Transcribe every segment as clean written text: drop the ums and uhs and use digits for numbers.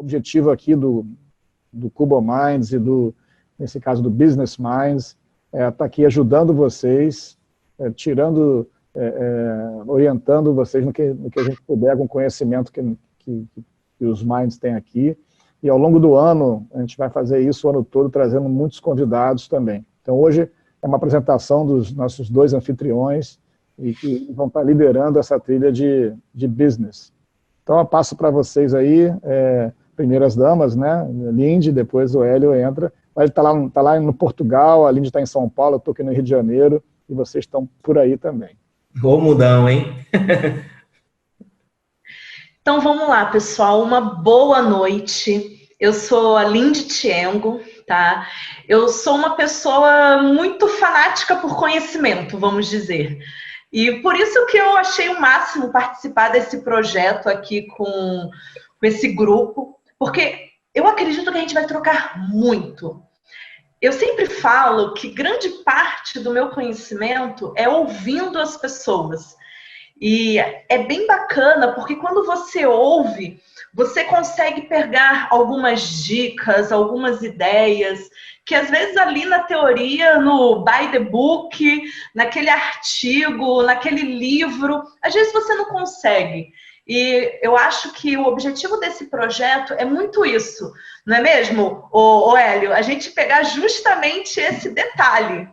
objetivo aqui do Cubo Minds e nesse caso do Business Minds, tá aqui ajudando vocês, orientando vocês no que a gente puder, com o conhecimento que os Minds têm aqui. E ao longo do ano, a gente vai fazer isso o ano todo, trazendo muitos convidados também. Então hoje é uma apresentação dos nossos 2 anfitriões, e que vão estar liderando essa trilha de business. Então eu passo para vocês aí, primeiras damas, né? Lindy, depois o Hélio entra. Ele está lá no Portugal, a Lindy está em São Paulo, eu estou aqui no Rio de Janeiro, e vocês estão por aí também. Ô mudão, hein? Então vamos lá, pessoal, uma boa noite. Eu sou a Lindy Tiengo, tá? Eu sou uma pessoa muito fanática por conhecimento, vamos dizer. E por isso que eu achei o máximo participar desse projeto aqui com esse grupo, porque eu acredito que a gente vai trocar muito. Eu sempre falo que grande parte do meu conhecimento é ouvindo as pessoas. E é bem bacana, porque quando você ouve, você consegue pegar algumas dicas, algumas ideias, que às vezes ali na teoria, no by the book, naquele artigo, naquele livro, às vezes você não consegue. E eu acho que o objetivo desse projeto é muito isso, não é mesmo, Hélio? A gente pegar justamente esse detalhe.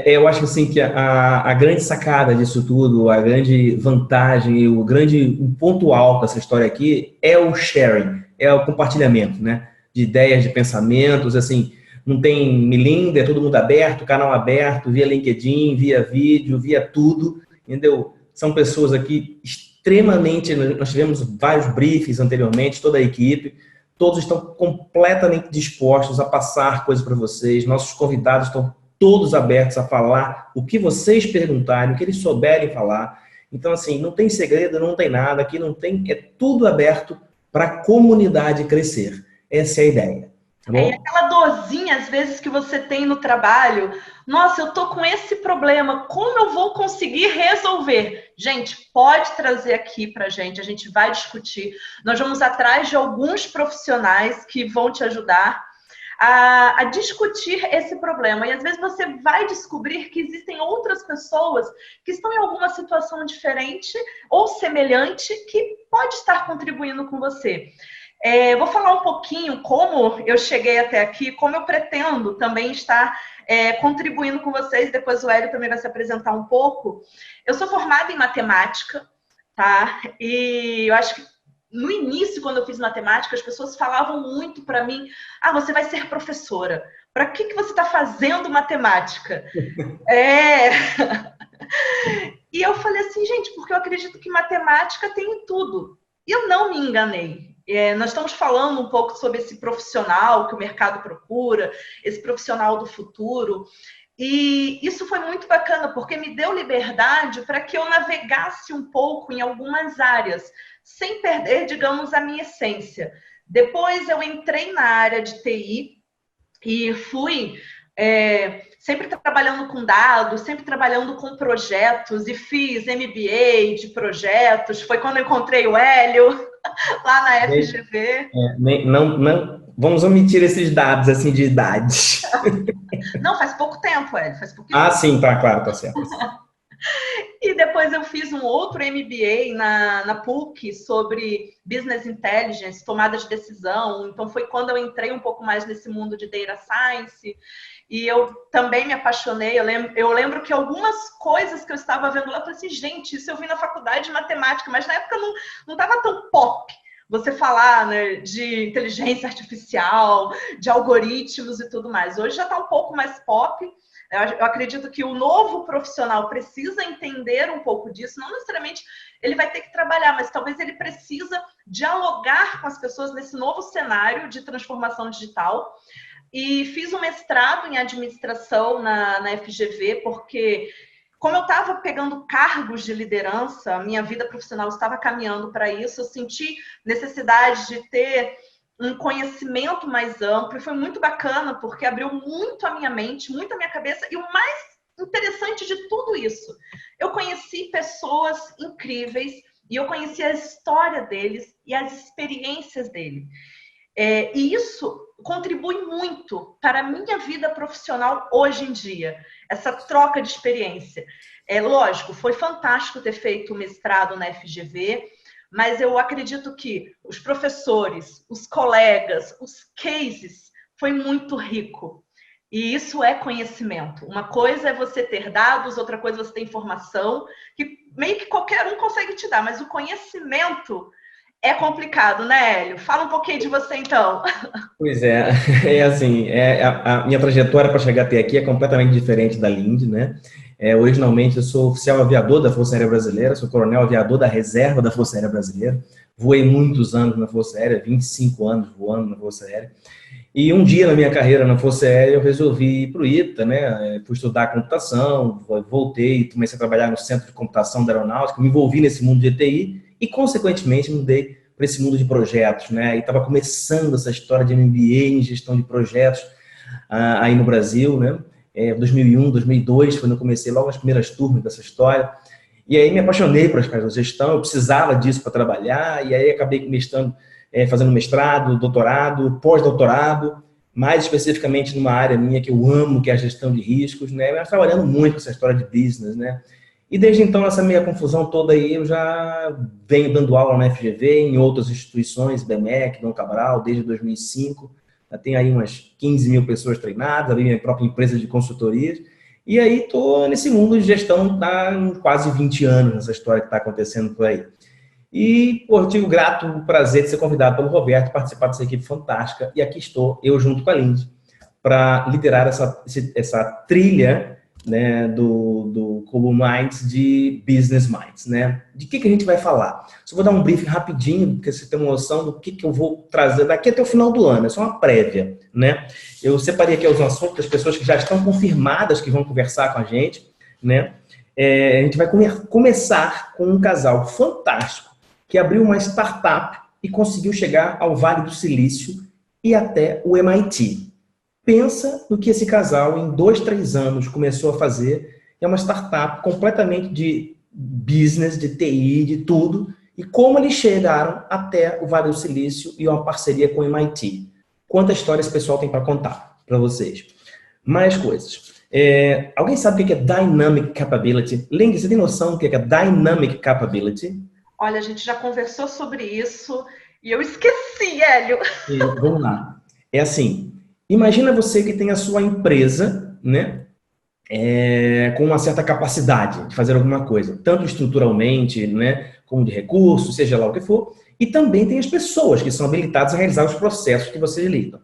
Eu acho assim que a grande sacada disso tudo, a grande vantagem, o ponto alto dessa história aqui é o sharing, é o compartilhamento, né? De ideias, de pensamentos, assim, não tem milindre, é todo mundo aberto, canal aberto, via LinkedIn, via vídeo, via tudo, entendeu? São pessoas aqui extremamente, nós tivemos vários briefings anteriormente, toda a equipe, todos estão completamente dispostos a passar coisas para vocês, nossos convidados estão todos abertos a falar o que vocês perguntarem, o que eles souberem falar. Então, assim, não tem segredo, não tem nada, aqui não tem, é tudo aberto para a comunidade crescer. Essa é a ideia. Tá bom? E aquela dorzinha, às vezes, que você tem no trabalho, nossa, eu tô com esse problema, como eu vou conseguir resolver? Gente, pode trazer aqui pra gente, a gente vai discutir. Nós vamos atrás de alguns profissionais que vão te ajudar a discutir esse problema. E às vezes você vai descobrir que existem outras pessoas que estão em alguma situação diferente ou semelhante que pode estar contribuindo com você. Vou falar um pouquinho como eu cheguei até aqui, como eu pretendo também estar contribuindo com vocês. Depois o Hélio também vai se apresentar um pouco. Eu sou formada em matemática, tá? E eu acho que no início, quando eu fiz matemática, as pessoas falavam muito para mim: ah, você vai ser professora. Para que você está fazendo matemática? E eu falei assim, gente, porque eu acredito que matemática tem em tudo. E eu não me enganei. Nós estamos falando um pouco sobre esse profissional que o mercado procura, esse profissional do futuro. E isso foi muito bacana, porque me deu liberdade para que eu navegasse um pouco em algumas áreas, sem perder, digamos, a minha essência. Depois eu entrei na área de TI e fui sempre trabalhando com dados, sempre trabalhando com projetos, e fiz MBA de projetos. Foi quando eu encontrei o Hélio, lá na FGV. Não, vamos omitir esses dados assim de idade. Não, faz pouco tempo, Hélio. Faz pouquinho tempo. Sim, tá, claro, tá certo. E depois eu fiz um outro MBA na PUC sobre Business Intelligence, tomada de decisão. Então foi quando eu entrei um pouco mais nesse mundo de Data Science. E eu também me apaixonei. Eu lembro que algumas coisas que eu estava vendo lá, eu falei assim, gente, isso eu vi na faculdade de matemática, mas na época não estava tão pop você falar, né, de inteligência artificial, de algoritmos e tudo mais. Hoje já está um pouco mais pop. Eu acredito que o novo profissional precisa entender um pouco disso. Não necessariamente ele vai ter que trabalhar, mas talvez ele precisa dialogar com as pessoas nesse novo cenário de transformação digital. E fiz um mestrado em administração na FGV, porque como eu estava pegando cargos de liderança, a minha vida profissional estava caminhando para isso, eu senti necessidade de ter um conhecimento mais amplo, e foi muito bacana, porque abriu muito a minha mente, muito a minha cabeça, e o mais interessante de tudo isso, eu conheci pessoas incríveis, e eu conheci a história deles, e as experiências dele. E isso contribui muito para a minha vida profissional hoje em dia, essa troca de experiência. Lógico, foi fantástico ter feito o mestrado na FGV, mas eu acredito que os professores, os colegas, os cases, foi muito rico. E isso é conhecimento. Uma coisa é você ter dados, outra coisa é você ter informação, que meio que qualquer um consegue te dar, mas o conhecimento é complicado, né, Hélio? Fala um pouquinho de você, então. Pois é, assim, a minha trajetória para chegar até aqui é completamente diferente da Lindy, né? Originalmente eu sou oficial aviador da Força Aérea Brasileira, sou coronel aviador da reserva da Força Aérea Brasileira, voei muitos anos na Força Aérea, 25 anos voando na Força Aérea, e um dia na minha carreira na Força Aérea eu resolvi ir para o ITA, né? Fui estudar computação, voltei, comecei a trabalhar no Centro de Computação da Aeronáutica, me envolvi nesse mundo de TI e, consequentemente, mudei para esse mundo de projetos, né? E estava começando essa história de MBA em gestão de projetos aí no Brasil, né? 2001, 2002, quando eu comecei logo as primeiras turmas dessa história. E aí me apaixonei por essa gestão, eu precisava disso para trabalhar, e aí acabei fazendo mestrado, doutorado, pós-doutorado, mais especificamente numa área minha que eu amo, que é a gestão de riscos, né? Mas trabalhando muito com essa história de business, né? E desde então, essa meia confusão toda aí, eu já venho dando aula na FGV, em outras instituições, BMEC, Dom Cabral, desde 2005. Já tenho aí umas 15 mil pessoas treinadas, abri minha própria empresa de consultorias. E aí estou nesse mundo de gestão há quase 20 anos, nessa história que está acontecendo por aí. E, eu tive o grato prazer de ser convidado pelo Roberto, participar dessa equipe fantástica. E aqui estou, eu junto com a Lindy, para liderar essa trilha, né, do Kobo Minds de Business Minds, né? De que a gente vai falar? Só vou dar um briefing rapidinho, porque você tem uma noção do que eu vou trazer daqui até o final do ano. É só uma prévia, né? Eu separei aqui os assuntos das pessoas que já estão confirmadas que vão conversar com a gente, né? A gente vai começar com um casal fantástico que abriu uma startup e conseguiu chegar ao Vale do Silício e até o MIT. Pensa no que esse casal, em 2, 3 anos, começou a fazer. É uma startup completamente de business, de TI, de tudo. E como eles chegaram até o Vale do Silício e uma parceria com o MIT. Quanta história esse pessoal tem para contar para vocês. Mais coisas. Alguém sabe o que é Dynamic Capability? Lindy, você tem noção do que é Dynamic Capability? Olha, a gente já conversou sobre isso e eu esqueci, Hélio. Vamos lá. É assim... Imagina você que tem a sua empresa, né, com uma certa capacidade de fazer alguma coisa, tanto estruturalmente, né, como de recursos, seja lá o que for, e também tem as pessoas que são habilitadas a realizar os processos que vocês lidam.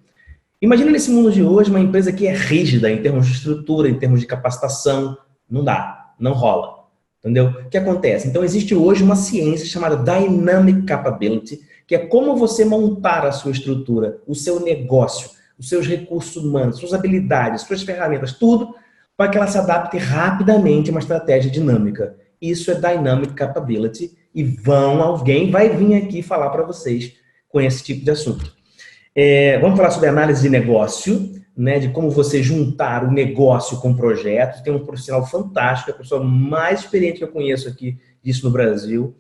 Imagina nesse mundo de hoje uma empresa que é rígida em termos de estrutura, em termos de capacitação, não dá, não rola, entendeu? O que acontece? Então existe hoje uma ciência chamada Dynamic Capability, que é como você montar a sua estrutura, o seu negócio, os seus recursos humanos, suas habilidades, suas ferramentas, tudo para que ela se adapte rapidamente a uma estratégia dinâmica. Isso é Dynamic Capability e alguém vai vir aqui falar para vocês com esse tipo de assunto. Vamos falar sobre análise de negócio, né, de como você juntar o negócio com projetos. Tem um profissional fantástico, a pessoa mais experiente que eu conheço aqui disso no Brasil.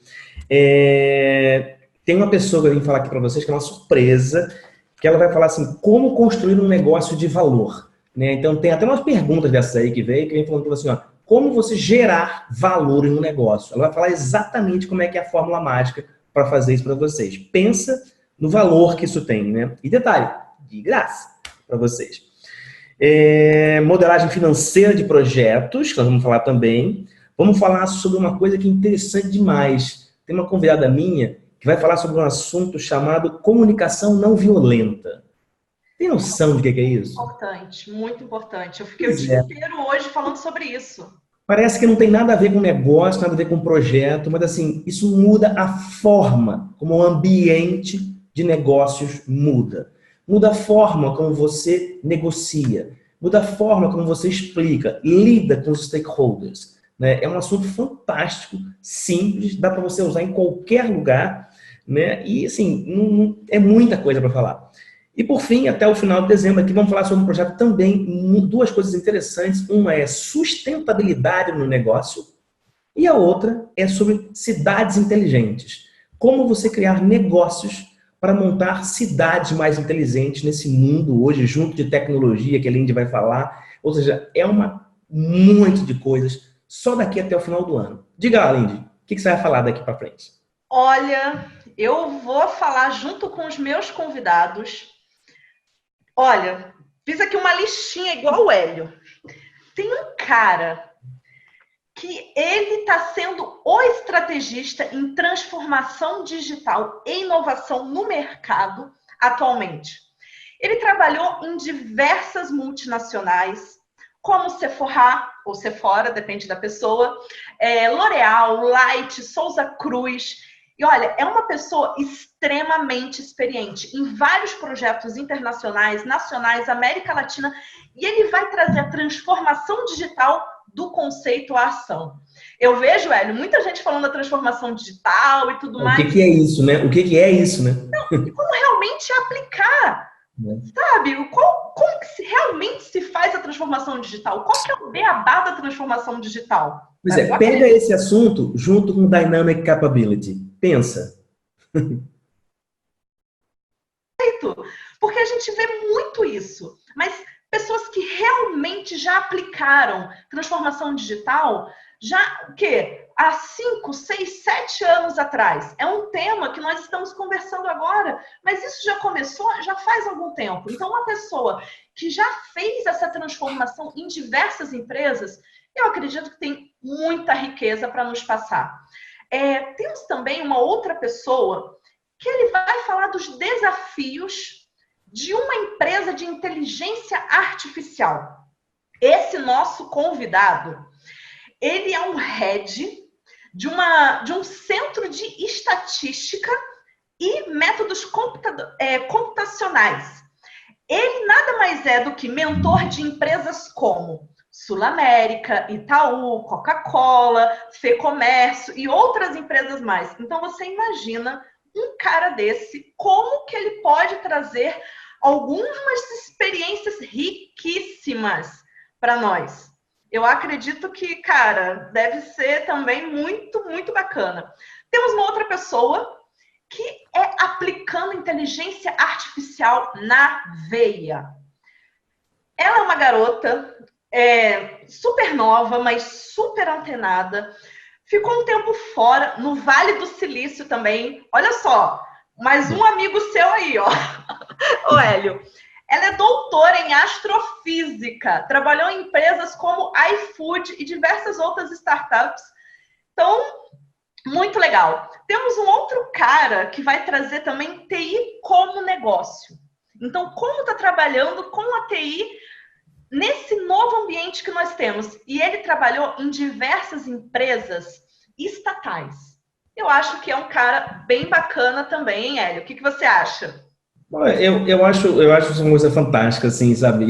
Tem uma pessoa que eu vim falar aqui para vocês que é uma surpresa, que ela vai falar assim, como construir um negócio de valor. Né? Então, tem até umas perguntas dessas aí que vem falando assim, ó, como você gerar valor em um negócio. Ela vai falar exatamente como é que é a fórmula mágica para fazer isso para vocês. Pensa no valor que isso tem, né? E detalhe, de graça para vocês. Modelagem financeira de projetos, que nós vamos falar também. Vamos falar sobre uma coisa que é interessante demais. Tem uma convidada minha que vai falar sobre um assunto chamado comunicação não violenta. Tem noção do que é isso? Importante, muito importante. Eu fiquei o dia inteiro hoje falando sobre isso. Parece que não tem nada a ver com negócio, nada a ver com projeto, mas assim, isso muda a forma como o ambiente de negócios muda. Muda a forma como você negocia. Muda a forma como você explica, lida com os stakeholders. Né? É um assunto fantástico, simples, dá para você usar em qualquer lugar, né? E assim, é muita coisa para falar. E por fim, até o final de dezembro, aqui vamos falar sobre um projeto também, 2 coisas interessantes. Uma é sustentabilidade no negócio e a outra é sobre cidades inteligentes. como você criar negócios para montar cidades mais inteligentes nesse mundo hoje, junto de tecnologia, que a Lindy vai falar. Ou seja, é um monte de coisas só daqui até o final do ano. Diga lá, Lindy, o que você vai falar daqui para frente? Olha, eu vou falar junto com os meus convidados. Olha, fiz aqui uma listinha igual o Hélio. Tem um cara que ele está sendo o estrategista em transformação digital e inovação no mercado atualmente. Ele trabalhou em diversas multinacionais, como Sephora, ou Sephora, depende da pessoa, L'Oréal, Light, Souza Cruz. E olha, é uma pessoa extremamente experiente em vários projetos internacionais, nacionais, América Latina, e ele vai trazer a transformação digital do conceito à ação. Eu vejo, Hélio, muita gente falando da transformação digital e tudo mais. O que é isso, né? O que é isso, né? Não, como realmente aplicar? Sabe? Como que realmente se faz a transformação digital? Qual que é o beabá da transformação digital? Pois é, pega esse assunto junto com Dynamic Capability. Pensa. Porque a gente vê muito isso. Mas pessoas que realmente já aplicaram transformação digital, já o quê? Há 5, 6, 7 anos atrás. É um tema que nós estamos conversando agora, mas isso já começou já faz algum tempo. Então, uma pessoa que já fez essa transformação em diversas empresas, eu acredito que tem muita riqueza para nos passar. Temos também uma outra pessoa que ele vai falar dos desafios de uma empresa de inteligência artificial. Esse nosso convidado, ele é um head de um centro de estatística e métodos computacionais. Ele nada mais é do que mentor de empresas como Sul América, Itaú, Coca-Cola, Fecomércio e outras empresas mais. Então você imagina um cara desse, como que ele pode trazer algumas experiências riquíssimas para nós. Eu acredito que, cara, deve ser também muito, muito bacana. Temos uma outra pessoa que é aplicando inteligência artificial na veia. Ela é uma garota super nova, mas super antenada. Ficou um tempo fora, no Vale do Silício também. Olha só, mais um amigo seu aí, ó. Ô, Hélio. Ela é doutora em astrofísica, trabalhou em empresas como iFood e diversas outras startups. Então, muito legal. Temos um outro cara que vai trazer também TI como negócio. Então, como está trabalhando com a TI nesse novo ambiente que nós temos? E ele trabalhou em diversas empresas estatais. Eu acho que é um cara bem bacana também, hein, Hélio? O que você acha? Eu acho uma coisa fantástica, assim, sabe?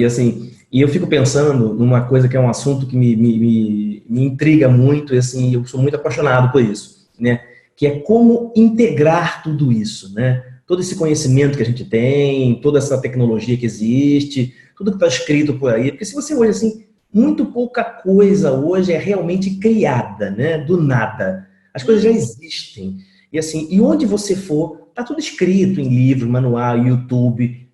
E eu fico pensando numa coisa que é um assunto que me intriga muito, e assim, eu sou muito apaixonado por isso, né? Que é como integrar tudo isso, né? Todo esse conhecimento que a gente tem, toda essa tecnologia que existe, tudo que está escrito por aí. Porque se você hoje, assim, muito pouca coisa hoje é realmente criada, né? Do nada. As coisas já existem. E assim, e onde você for, tá tudo escrito em livro, manual, YouTube,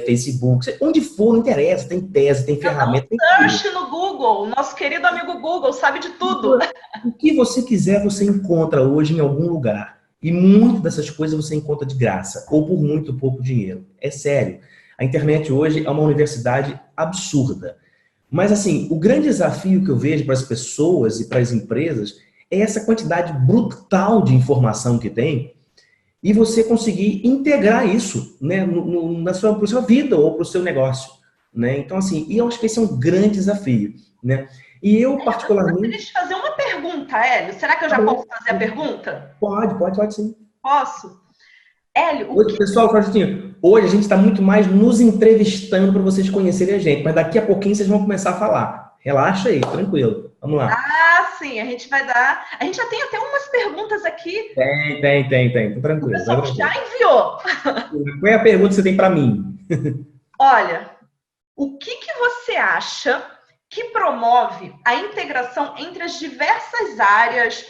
Facebook, onde for, não interessa, tem tese, tem ferramenta. Tem search no Google, nosso querido amigo Google sabe de tudo. O que você quiser, você encontra hoje em algum lugar. E muitas dessas coisas você encontra de graça, ou por muito pouco dinheiro. É sério. A internet hoje é uma universidade absurda. Mas assim, o grande desafio que eu vejo para as pessoas e para as empresas é essa quantidade brutal de informação que tem, e você conseguir integrar isso, né, na sua vida ou para o seu negócio, né? Então, assim, eu acho que esse é um grande desafio, né? E eu, particularmente... Deixa eu te fazer uma pergunta, Hélio. Será que eu já posso fazer a pergunta? Pode sim. Posso? Hélio, hoje, pessoal, hoje a gente está muito mais nos entrevistando para vocês conhecerem a gente, mas daqui a pouquinho vocês vão começar a falar. Relaxa aí, tranquilo. Vamos lá. Ah, sim, a gente vai dar... A gente já tem até umas perguntas aqui. Tem. Tranquilo. O pessoal já enviou. Qual é a pergunta que você tem para mim? Olha, o que você acha que promove a integração entre as diversas áreas,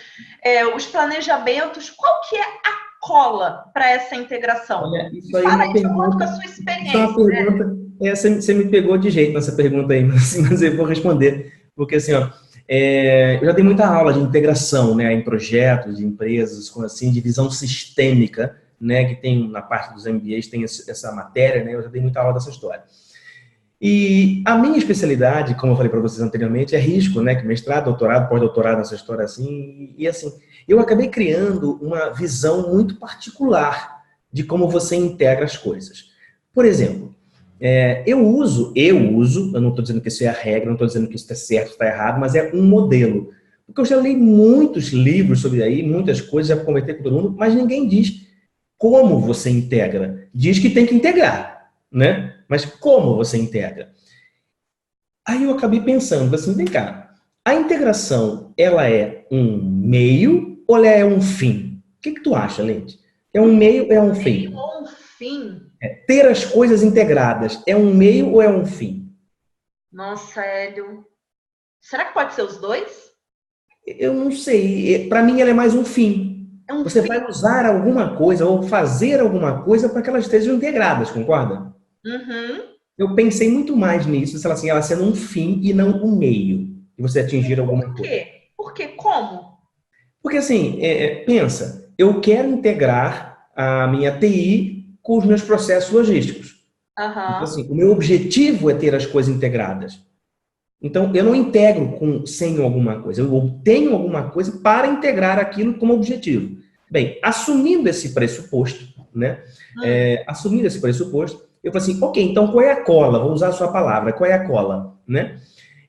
os planejamentos? Qual que é a cola para essa integração? Olha, isso aí é Fala uma aí de acordo com pergunta. a sua Isso é uma experiência, né? pergunta. Você me pegou de jeito nessa pergunta aí, mas eu vou responder. Porque assim, ó, eu já dei muita aula de integração, né, em projetos, de empresas, com assim, de visão sistêmica, né, que tem na parte dos MBAs, tem essa matéria, né, eu já dei muita aula dessa história. E a minha especialidade, como eu falei para vocês anteriormente, é risco, né? Que mestrado, doutorado, pós-doutorado nessa história assim. E assim, eu acabei criando uma visão muito particular de como você integra as coisas. Por exemplo, eu uso, eu não estou dizendo que isso é a regra, não estou dizendo que isso está certo, está errado, mas é um modelo. Porque eu já li muitos livros sobre aí, muitas coisas, já conversei com todo mundo, mas ninguém diz como você integra. Diz que tem que integrar, né? Mas como você integra? Aí eu acabei pensando, assim, vem cá, a integração, ela é um meio ou ela é um fim? O que tu acha, Lente? É um meio ou é um fim? Meio ou um fim? Ter as coisas integradas, é um meio ou é um fim? Nossa, Hélio. Será que pode ser os dois? Eu não sei. Para mim, ela é mais um fim. É um Você fim. vai usar alguma coisa ou fazer alguma coisa para que elas estejam integradas, concorda? Uhum. Eu pensei muito mais nisso, se ela, assim, ela sendo um fim e não um meio, de você atingir alguma Por coisa. quê? Por quê? Como? Porque assim, pensa, eu quero integrar a minha TI com os meus processos logísticos. Então, assim, o meu objetivo é ter as coisas integradas. Então, eu não integro sem alguma coisa, eu obtenho alguma coisa para integrar aquilo como objetivo. Bem, assumindo esse pressuposto, né? Assumindo esse pressuposto, eu falei assim, ok, então qual é a cola? Vou usar a sua palavra, qual é a cola? Né?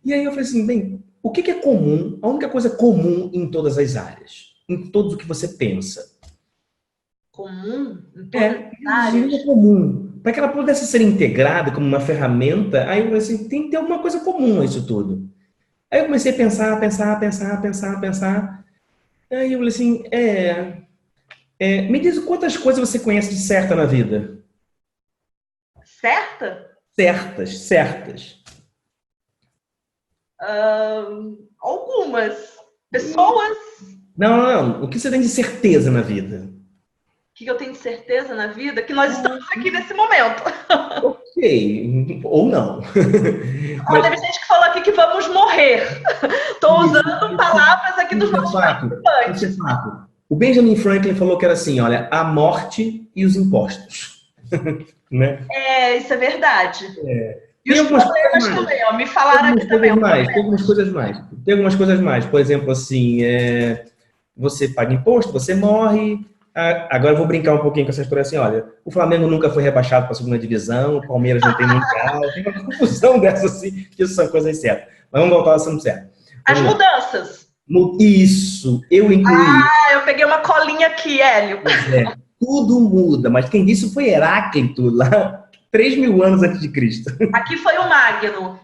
E aí eu falei assim, bem, o que é comum, a única coisa comum em todas as áreas? Em tudo o que você pensa? Comum? Em todas as áreas? É comum. Para que ela pudesse ser integrada como uma ferramenta, aí eu falei assim, tem que ter alguma coisa comum a isso tudo. Aí eu comecei a pensar. Aí eu falei assim, me diz quantas coisas você conhece de certa na vida? Certa? Certas. Algumas. Pessoas? Não. O que você tem de certeza na vida? O que eu tenho de certeza na vida? Que nós estamos aqui nesse momento. Ok. Ou não. Mas teve gente que falou aqui que vamos morrer. Estou usando palavras aqui dos nossos participantes. Isso é fato. O Benjamin Franklin falou que era assim, olha, a morte e os impostos. Né? Isso é verdade. E Tem os problemas também, ó, me falaram aqui também. Tem algumas coisas mais. Por exemplo, assim, você paga imposto, você morre. Agora eu vou brincar um pouquinho com essa história assim, olha, o Flamengo nunca foi rebaixado para a segunda divisão, o Palmeiras não tem mundial, tem uma confusão dessa assim, que isso são coisas certas. Mas vamos voltar ao assunto certo. As mudanças. Isso, eu incluí. Eu peguei uma colinha aqui, Hélio. Tudo muda, mas quem disse foi Heráclito, lá 3.000 anos antes de Cristo. Aqui foi o Magno.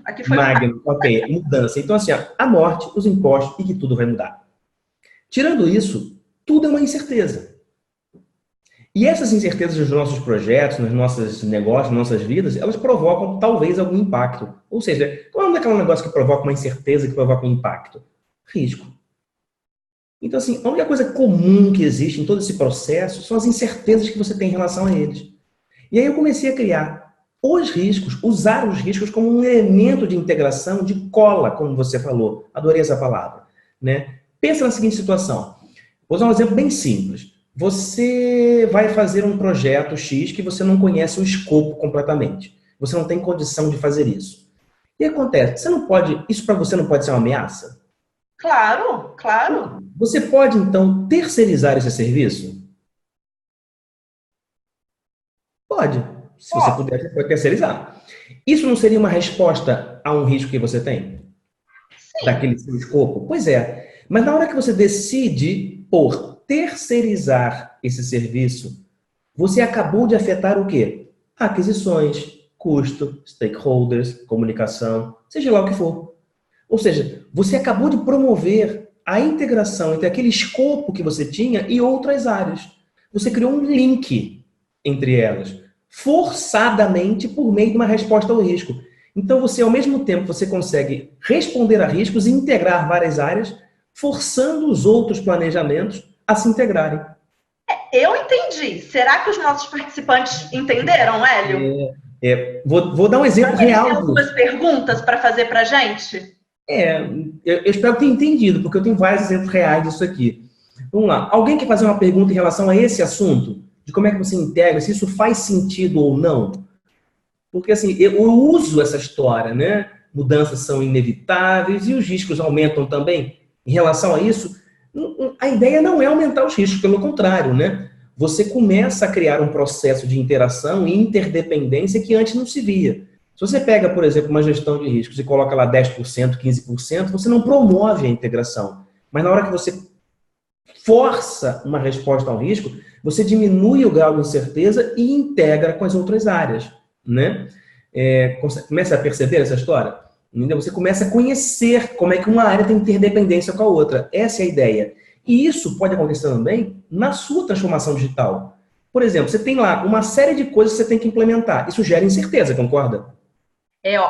Ok, mudança. Então, assim, a morte, os impostos e que tudo vai mudar. Tirando isso, tudo é uma incerteza. E essas incertezas dos nossos projetos, nos nossos negócios, nas nossas vidas, elas provocam talvez algum impacto. Ou seja, qual é aquele negócio que provoca uma incerteza, que provoca um impacto? Risco. Então, assim, a única coisa comum que existe em todo esse processo são as incertezas que você tem em relação a eles. E aí eu comecei a criar os riscos, usar os riscos como um elemento de integração, de cola, como você falou. Adorei essa palavra. Né? Pensa na seguinte situação. Vou usar um exemplo bem simples. Você vai fazer um projeto X que você não conhece o escopo completamente. Você não tem condição de fazer isso. E acontece, isso para você não pode ser uma ameaça? Claro. Você pode, então, terceirizar esse serviço? Pode. Se você puder, você pode terceirizar. Isso não seria uma resposta a um risco que você tem? Sim. Daquele seu escopo? Pois é. Mas na hora que você decide por terceirizar esse serviço, você acabou de afetar o quê? Aquisições, custo, stakeholders, comunicação, seja lá o que for. Ou seja, você acabou de promover a integração entre aquele escopo que você tinha e outras áreas. Você criou um link entre elas, forçadamente por meio de uma resposta ao risco. Então, você, ao mesmo tempo, você consegue responder a riscos e integrar várias áreas, forçando os outros planejamentos a se integrarem. Eu entendi. Será que os nossos participantes entenderam, Hélio? Vou dar um exemplo real. Tem algumas perguntas para fazer para a gente? Eu espero que tenha entendido, porque eu tenho vários exemplos reais disso aqui. Vamos lá. Alguém quer fazer uma pergunta em relação a esse assunto? De como é que você integra, se isso faz sentido ou não? Porque, assim, eu uso essa história, né? Mudanças são inevitáveis e os riscos aumentam também. Em relação a isso, a ideia não é aumentar os riscos, pelo contrário, né? Você começa a criar um processo de interação e interdependência que antes não se via. Se você pega, por exemplo, uma gestão de riscos e coloca lá 10%, 15%, você não promove a integração. Mas na hora que você força uma resposta ao risco, você diminui o grau de incerteza e integra com as outras áreas, né? Começa a perceber essa história? Entendeu? Você começa a conhecer como é que uma área tem interdependência com a outra. Essa é a ideia. E isso pode acontecer também na sua transformação digital. Por exemplo, você tem lá uma série de coisas que você tem que implementar. Isso gera incerteza, concorda?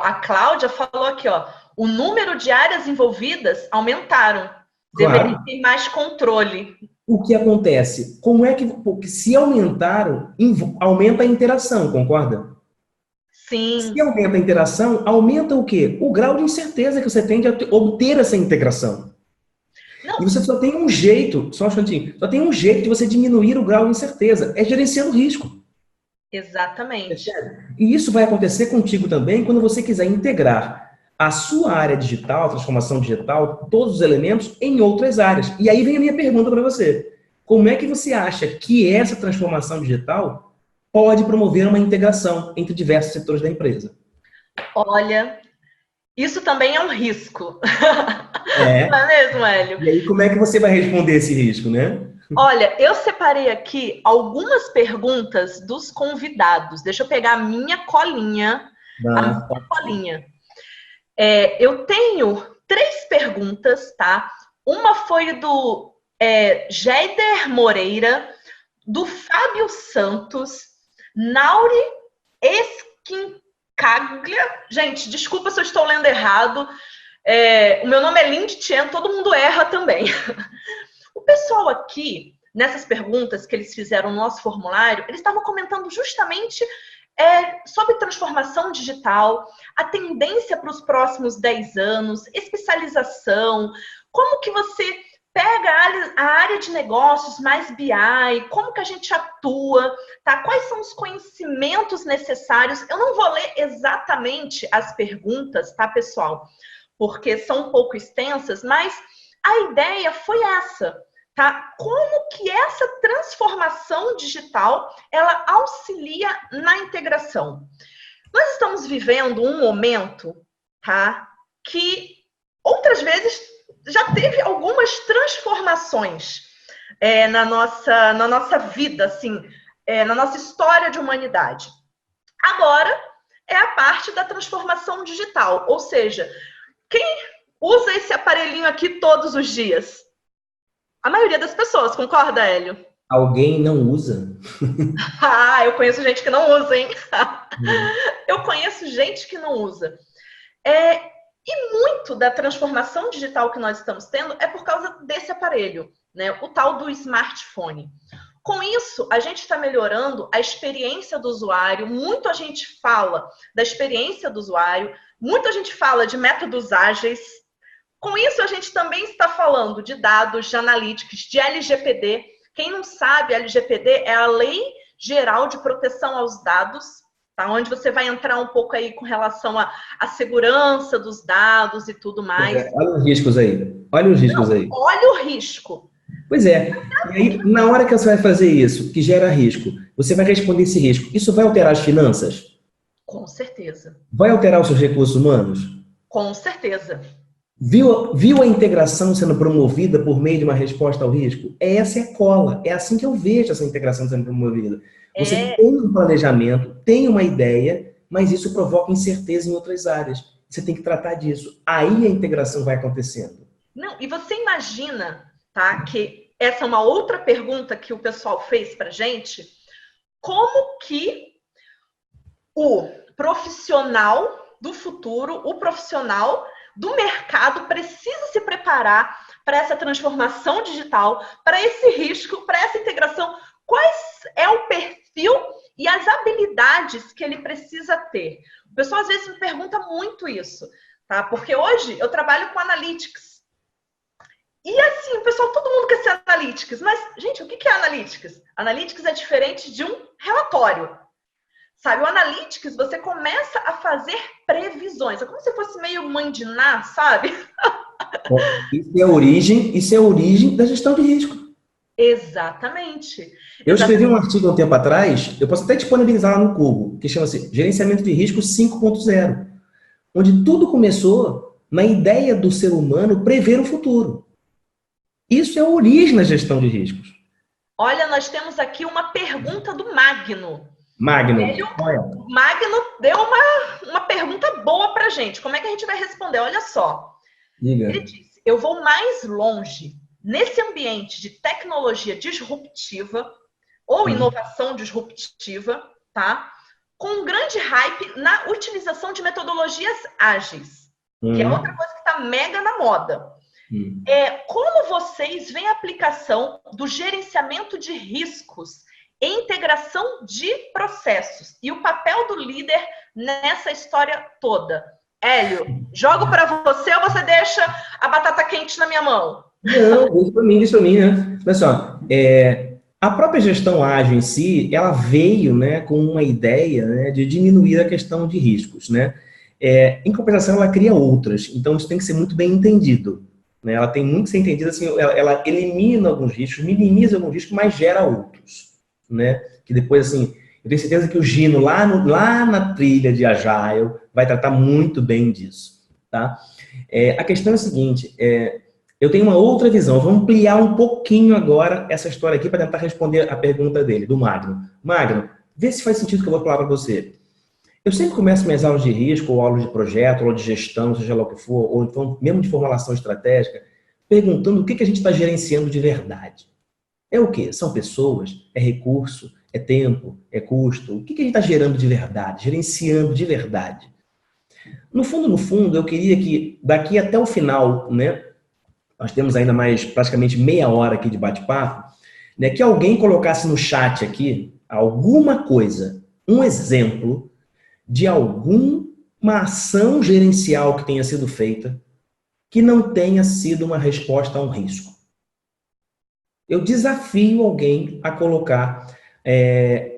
A Cláudia falou aqui, o número de áreas envolvidas aumentaram. Deveria ter mais controle. O que acontece? Como é que, porque se aumentaram, aumenta a interação, concorda? Sim. Se aumenta a interação, aumenta o quê? O grau de incerteza que você tem de obter essa integração. Não. E você só tem um jeito, só um instantinho, só tem um jeito de você diminuir o grau de incerteza, é gerenciando o risco. Exatamente. E isso vai acontecer contigo também quando você quiser integrar a sua área digital, a transformação digital, todos os elementos em outras áreas. E aí vem a minha pergunta para você. Como é que você acha que essa transformação digital pode promover uma integração entre diversos setores da empresa? Olha, isso também é um risco. Não é mesmo, Hélio? E aí como é que você vai responder esse risco, né? Olha, eu separei aqui algumas perguntas dos convidados. Deixa eu pegar a minha colinha. Eu tenho 3 perguntas, tá? Uma foi do Jeider Moreira, do Fábio Santos, Nauri Esquincaglia. Gente, desculpa se eu estou lendo errado. O meu nome é Lindy Chen, todo mundo erra também. O pessoal aqui, nessas perguntas que eles fizeram no nosso formulário, eles estavam comentando justamente sobre transformação digital, a tendência para os próximos 10 anos, especialização, como que você pega a área de negócios mais BI, como que a gente atua, tá? Quais são os conhecimentos necessários? Eu não vou ler exatamente as perguntas, tá, pessoal? Porque são um pouco extensas, mas a ideia foi essa. Tá? Como que essa transformação digital ela auxilia na integração? Nós estamos vivendo um momento, tá, que outras vezes já teve algumas transformações na nossa vida, assim, na nossa história de humanidade. Agora é a parte da transformação digital, ou seja, quem usa esse aparelhinho aqui todos os dias? A maioria das pessoas, concorda, Hélio? Alguém não usa? Eu conheço gente que não usa, hein? Eu conheço gente que não usa. E muito da transformação digital que nós estamos tendo é por causa desse aparelho, né? O tal do smartphone. Com isso, a gente está melhorando a experiência do usuário. Muito a gente fala da experiência do usuário, muito a gente fala de métodos ágeis. Com isso, a gente também está falando de dados, de analytics, de LGPD. Quem não sabe, a LGPD é a Lei Geral de Proteção aos Dados, tá? Onde você vai entrar um pouco aí com relação à segurança dos dados e tudo mais. Olha os riscos aí. Olha os riscos aí. Olha o risco. Pois é. E aí, na hora que você vai fazer isso, que gera risco, você vai responder esse risco. Isso vai alterar as finanças? Com certeza. Vai alterar os seus recursos humanos? Com certeza. Viu a integração sendo promovida por meio de uma resposta ao risco? Essa é a cola. É assim que eu vejo essa integração sendo promovida. Você tem um planejamento, tem uma ideia, mas isso provoca incerteza em outras áreas. Você tem que tratar disso. Aí a integração vai acontecendo. Não, e você imagina, tá, que essa é uma outra pergunta que o pessoal fez pra gente, como que o profissional do futuro, o profissional do mercado precisa se preparar para essa transformação digital, para esse risco, para essa integração. quais é o perfil e as habilidades que ele precisa ter. O pessoal às vezes me pergunta muito isso, tá? Porque hoje eu trabalho com Analytics. E assim, o pessoal, todo mundo quer ser Analytics. Mas, gente, o que é Analytics? Analytics é diferente de um relatório. Sabe, o Analytics, você começa a fazer previsões. É como se fosse meio mãe de Ná, sabe? Isso é a origem da gestão de risco. Exatamente. Eu escrevi um artigo há um tempo atrás, eu posso até disponibilizar lá no Cubo, que chama-se Gerenciamento de Risco 5.0, onde tudo começou na ideia do ser humano prever o futuro. Isso é a origem da gestão de riscos. Olha, nós temos aqui uma pergunta do Magno. Magno, O Magno deu uma pergunta boa pra gente. Como é que a gente vai responder? Olha só. Diga. Ele disse, eu vou mais longe nesse ambiente de tecnologia disruptiva ou inovação disruptiva, tá? Com um grande hype na utilização de metodologias ágeis, que é outra coisa que está mega na moda. Como vocês veem a aplicação do gerenciamento de riscos e integração de processos e o papel do líder nessa história toda? Hélio, jogo para você ou você deixa a batata quente na minha mão? Não, deixa para mim, né? Olha só, a própria gestão ágil em si, ela veio, né, com uma ideia, né, de diminuir a questão de riscos, né? Em compensação, ela cria outras, então isso tem que ser muito bem entendido, né? Ela tem muito que ser entendida, assim, ela elimina alguns riscos, minimiza alguns riscos, mas gera outros, né? Que depois, assim, eu tenho certeza que o Gino, lá na trilha de Agile, vai tratar muito bem disso, tá? A questão é a seguinte, eu tenho uma outra visão, vou ampliar um pouquinho agora essa história aqui para tentar responder a pergunta dele, do Magno. Magno, vê se faz sentido o que eu vou falar para você. Eu sempre começo minhas aulas de risco, ou aulas de projeto, ou de gestão, seja lá o que for, ou então mesmo de formulação estratégica, perguntando o que a gente está gerenciando de verdade. É o quê? São pessoas? É recurso? É tempo? É custo? O que a gente está gerando de verdade? Gerenciando de verdade? No fundo, eu queria que daqui até o final, né, nós temos ainda mais praticamente meia hora aqui de bate-papo, né, que alguém colocasse no chat aqui alguma coisa, um exemplo de alguma ação gerencial que tenha sido feita que não tenha sido uma resposta a um risco. Eu desafio alguém a colocar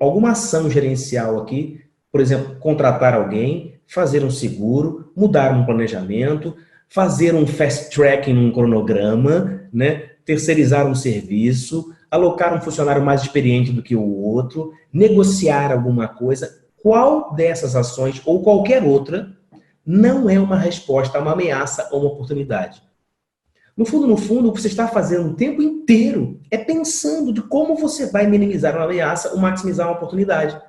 alguma ação gerencial aqui, por exemplo, contratar alguém, fazer um seguro, mudar um planejamento, fazer um fast track num cronograma, né? Terceirizar um serviço, alocar um funcionário mais experiente do que o outro, negociar alguma coisa. Qual dessas ações ou qualquer outra não é uma resposta a uma ameaça ou uma oportunidade? No fundo, o que você está fazendo o tempo inteiro é pensando de como você vai minimizar uma ameaça ou maximizar uma oportunidade.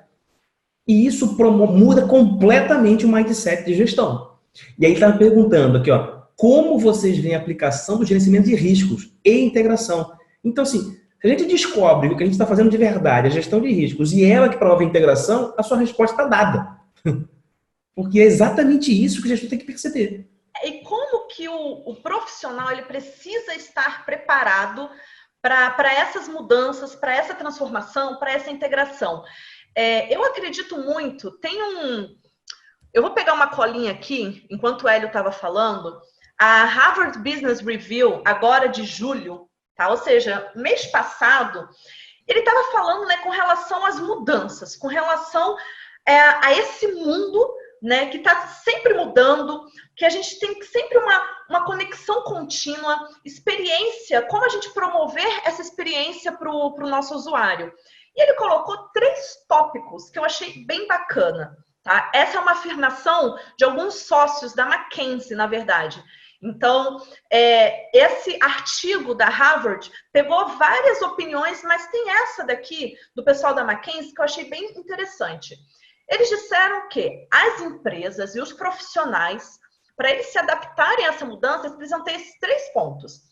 E isso muda completamente o mindset de gestão. E aí está me perguntando aqui, ó, como vocês veem a aplicação do gerenciamento de riscos e integração. Então, assim, se a gente descobre o que a gente está fazendo de verdade, a gestão de riscos, e ela que prova a integração, a sua resposta está dada. Porque é exatamente isso que o gestor tem que perceber. E como que o profissional ele precisa estar preparado para essas mudanças, para essa transformação, para essa integração? Eu acredito muito, eu vou pegar uma colinha aqui, enquanto o Hélio estava falando, a Harvard Business Review, agora de julho, tá? Ou seja, mês passado, ele estava falando, né, com relação às mudanças, com relação a esse mundo, né, que está sempre mudando, que a gente tem sempre uma conexão contínua, experiência, como a gente promover essa experiência para o nosso usuário. E ele colocou 3 tópicos que eu achei bem bacana. Tá? Essa é uma afirmação de alguns sócios da McKinsey, na verdade. Então, esse artigo da Harvard pegou várias opiniões, mas tem essa daqui do pessoal da McKinsey que eu achei bem interessante. Eles disseram que as empresas e os profissionais, para eles se adaptarem a essa mudança, eles precisam ter esses 3 pontos.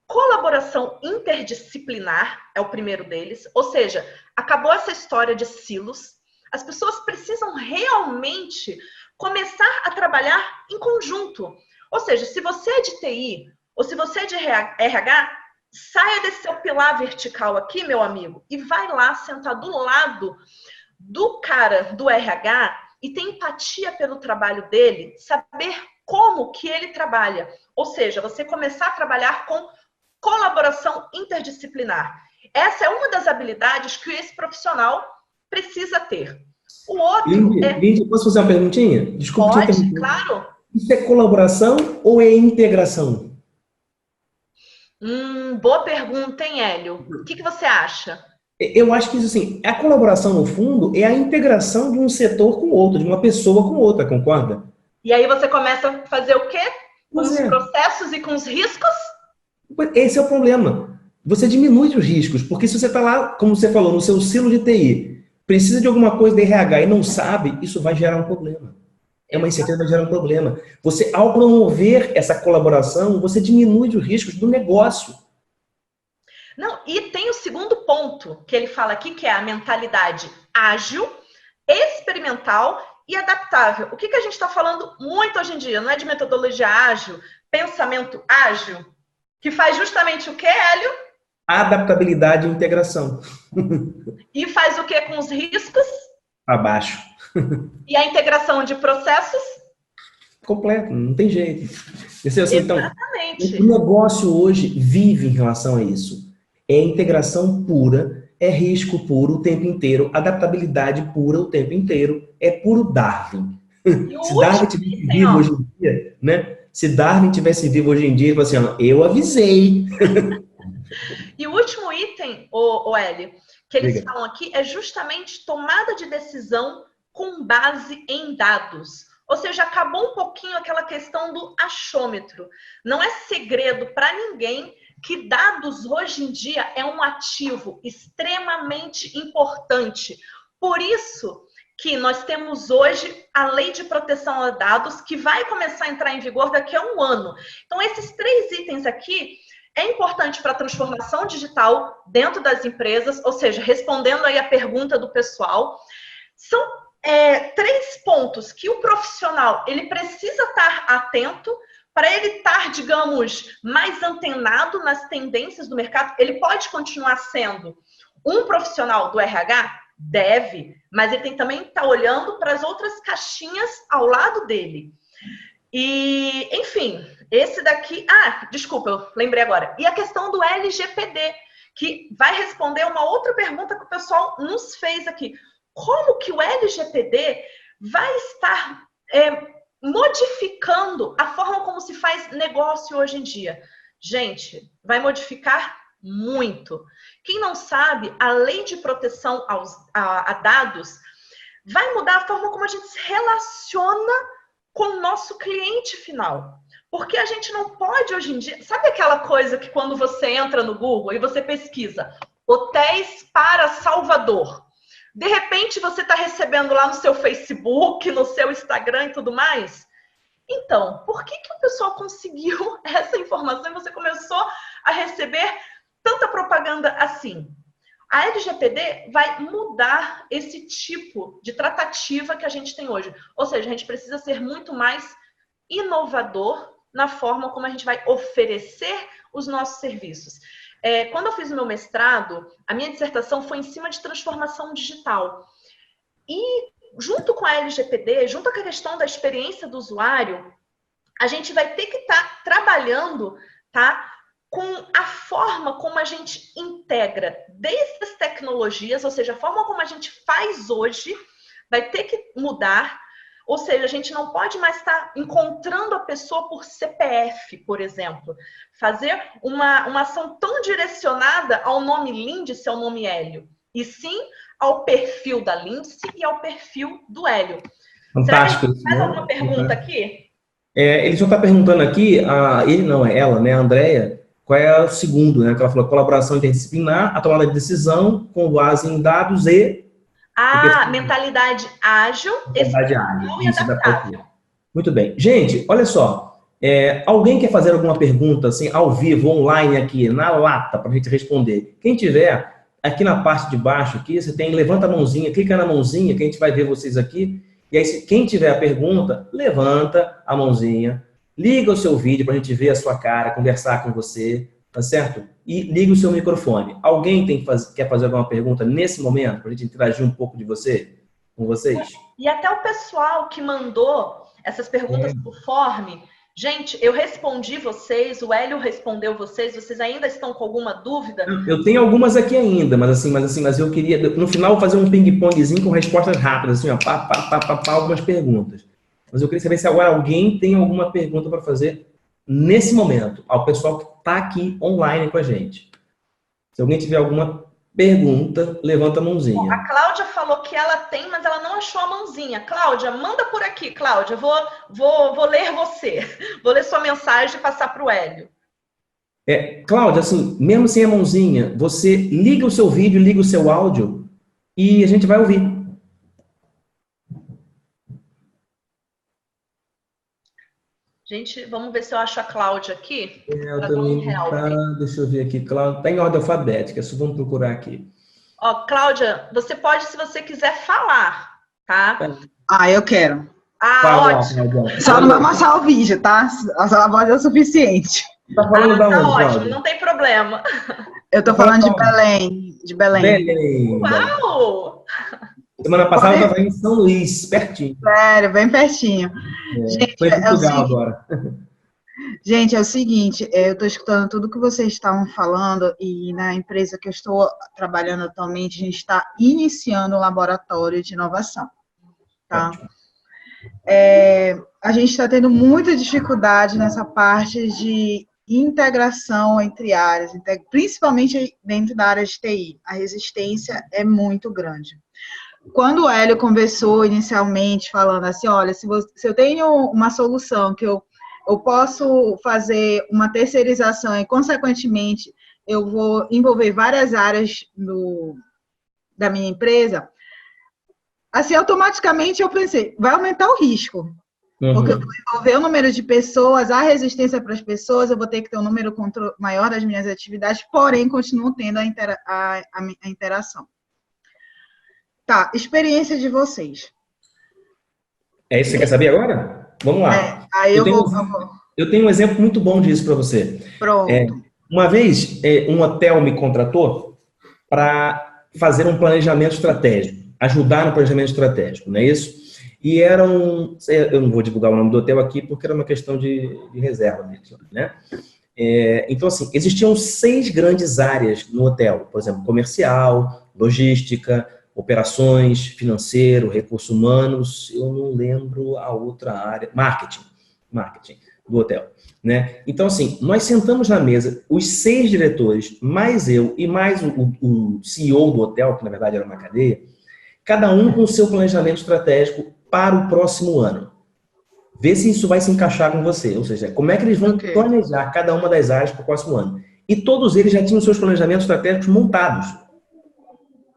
Colaboração interdisciplinar é o primeiro deles, ou seja, acabou essa história de silos. As pessoas precisam realmente começar a trabalhar em conjunto. Ou seja, se você é de TI ou se você é de RH, saia desse seu pilar vertical aqui, meu amigo, e vai lá sentar do lado do cara do RH e ter empatia pelo trabalho dele, saber como que ele trabalha. Ou seja, você começar a trabalhar com colaboração interdisciplinar. Essa é uma das habilidades que esse profissional precisa ter. O outro Lindy, posso fazer uma perguntinha? Desculpa te Pode, interromper. claro. Isso é colaboração ou é integração? Boa pergunta, hein, Hélio? O que você acha? Eu acho que isso, assim, a colaboração, no fundo, é a integração de um setor com o outro, de uma pessoa com outra, concorda? E aí você começa a fazer o quê? Com Pois os é. processos e com os riscos? Esse é o problema. Você diminui os riscos, porque se você está lá, como você falou, no seu silo de TI, precisa de alguma coisa de RH e não sabe, isso vai gerar um problema. É uma incerteza, vai gerar um problema. Você, ao promover essa colaboração, você diminui os riscos do negócio. Não, e tem o segundo ponto que ele fala aqui, que é a mentalidade ágil, experimental e adaptável. O que a gente está falando muito hoje em dia? Não é de metodologia ágil, pensamento ágil, que faz justamente o que, Hélio? Adaptabilidade e integração. E faz o que com os riscos? Abaixo. E a integração de processos? Completo, não tem jeito. Assim, então, Exatamente. o negócio hoje vive em relação a isso. É integração pura, é risco puro o tempo inteiro, adaptabilidade pura o tempo inteiro, é puro Darwin. Se Darwin tivesse vivo hoje em dia, né? Se Darwin tivesse vivo hoje em dia, ele fala assim, eu avisei. E o último item, o Hélio, que eles falam aqui é justamente tomada de decisão com base em dados. Ou seja, acabou um pouquinho aquela questão do achômetro. Não é segredo para ninguém que dados hoje em dia é um ativo extremamente importante. Por isso que nós temos hoje a Lei de Proteção a Dados, que vai começar a entrar em vigor daqui a 1 ano. Então, esses 3 itens aqui é importante para a transformação digital dentro das empresas, ou seja, respondendo aí a pergunta do pessoal, são 3 pontos que o profissional ele precisa estar atento para ele estar, digamos, mais antenado nas tendências do mercado. Ele pode continuar sendo um profissional do RH? Deve, mas ele tem também que estar olhando para as outras caixinhas ao lado dele. E, enfim, esse daqui... desculpa, eu lembrei agora. E a questão do LGPD, que vai responder uma outra pergunta que o pessoal nos fez aqui. Como que o LGPD vai estar modificando a forma como se faz negócio hoje em dia? Gente, vai modificar muito. Quem não sabe, a lei de proteção a dados vai mudar a forma como a gente se relaciona com o nosso cliente final. Porque a gente não pode hoje em dia... Sabe aquela coisa que quando você entra no Google e você pesquisa hotéis para Salvador, de repente você está recebendo lá no seu Facebook, no seu Instagram e tudo mais? Então, por que o pessoal conseguiu essa informação e você começou a receber tanta propaganda assim? A LGPD vai mudar esse tipo de tratativa que a gente tem hoje. Ou seja, a gente precisa ser muito mais inovador na forma como a gente vai oferecer os nossos serviços. Quando eu fiz o meu mestrado, a minha dissertação foi em cima de transformação digital. E junto com a LGPD, junto com a questão da experiência do usuário, a gente vai ter que estar trabalhando, com a forma como a gente integra desde as tecnologias, ou seja, a forma como a gente faz hoje vai ter que mudar. Ou seja, a gente não pode mais estar encontrando a pessoa por CPF, por exemplo. Fazer uma ação tão direcionada ao nome Lindsay, ao nome Hélio, e sim ao perfil da Lindsay e ao perfil do Hélio. Fantástico. Será que mais alguma pergunta aqui? Ele só está perguntando aqui, ele não, é ela, né, a Andrea, qual é o segundo, né, que ela falou, colaboração interdisciplinar, a tomada de decisão com base em dados e... mentalidade ágil, experimental e adaptável. Muito bem. Gente, olha só, alguém quer fazer alguma pergunta, assim, ao vivo, online aqui, na lata, para a gente responder? Quem tiver, aqui na parte de baixo, aqui, você tem, levanta a mãozinha, clica na mãozinha, que a gente vai ver vocês aqui, e aí, quem tiver a pergunta, levanta a mãozinha, liga o seu vídeo para a gente ver a sua cara, conversar com você, tá certo? e ligue o seu microfone. Alguém quer fazer alguma pergunta nesse momento, para a gente interagir um pouco com vocês? E até o pessoal que mandou essas perguntas por form, gente, eu respondi vocês, o Hélio respondeu vocês ainda estão com alguma dúvida? Eu tenho algumas aqui ainda, mas eu queria, no final, fazer um ping-pongzinho com respostas rápidas, assim, ó, algumas perguntas. Mas eu queria saber se agora alguém tem alguma pergunta para fazer nesse momento, ao pessoal que está aqui online com a gente. Se alguém tiver alguma pergunta, levanta a mãozinha. Bom, a Cláudia falou que ela tem, mas ela não achou a mãozinha. Cláudia, manda por aqui, Cláudia. Vou ler você. Vou ler sua mensagem e passar para o Hélio. Cláudia, assim, mesmo sem a mãozinha, você liga o seu vídeo, liga o seu áudio e a gente vai ouvir. Gente, vamos ver se eu acho a Cláudia aqui. Eu também deixa eu ver aqui, Cláudia. Está em ordem alfabética, só vamos procurar aqui. Ó, Cláudia, você pode, se você quiser, falar, tá? Eu quero. Ótimo. Só não vai mostrar o vídeo, tá? A sua voz é o suficiente. Tá falando da onde, ótimo, Cláudia? não tem problema. Eu tô falando de Belém. De Belém. Belém. Uau! Semana passada eu estava em São Luís, pertinho. Sério, bem pertinho. Gente, foi em Portugal agora. Gente, é o seguinte, eu estou escutando tudo que vocês estavam falando e na empresa que eu estou trabalhando atualmente, a gente está iniciando um laboratório de inovação, tá? A gente está tendo muita dificuldade nessa parte de integração entre áreas, principalmente dentro da área de TI. A resistência é muito grande. Quando o Hélio conversou inicialmente, falando assim, olha, se eu tenho uma solução que eu posso fazer uma terceirização e, consequentemente, eu vou envolver várias áreas da minha empresa, assim, automaticamente eu pensei, vai aumentar o risco. Porque eu vou envolver o número de pessoas, a resistência para as pessoas, eu vou ter que ter um número maior das minhas atividades, porém, continuo tendo a interação. Tá, experiência de vocês. É isso que você quer saber agora? Vamos lá. Aí eu tenho um exemplo muito bom disso para você. Pronto. Uma vez, um hotel me contratou para fazer um planejamento estratégico, ajudar no planejamento estratégico, não é isso? E eu não vou divulgar o nome do hotel aqui porque era uma questão de reserva deles, né? Então, assim, existiam 6 grandes áreas no hotel, por exemplo, comercial, logística, operações, financeiro, recursos humanos, eu não lembro a outra área, marketing do hotel, né? Então, assim, nós sentamos na mesa, os 6 diretores, mais eu e mais o CEO do hotel, que na verdade era uma cadeia, cada um com o seu planejamento estratégico para o próximo ano. Vê se isso vai se encaixar com você, ou seja, como é que eles vão planejar cada uma das áreas para o próximo ano. E todos eles já tinham seus planejamentos estratégicos montados.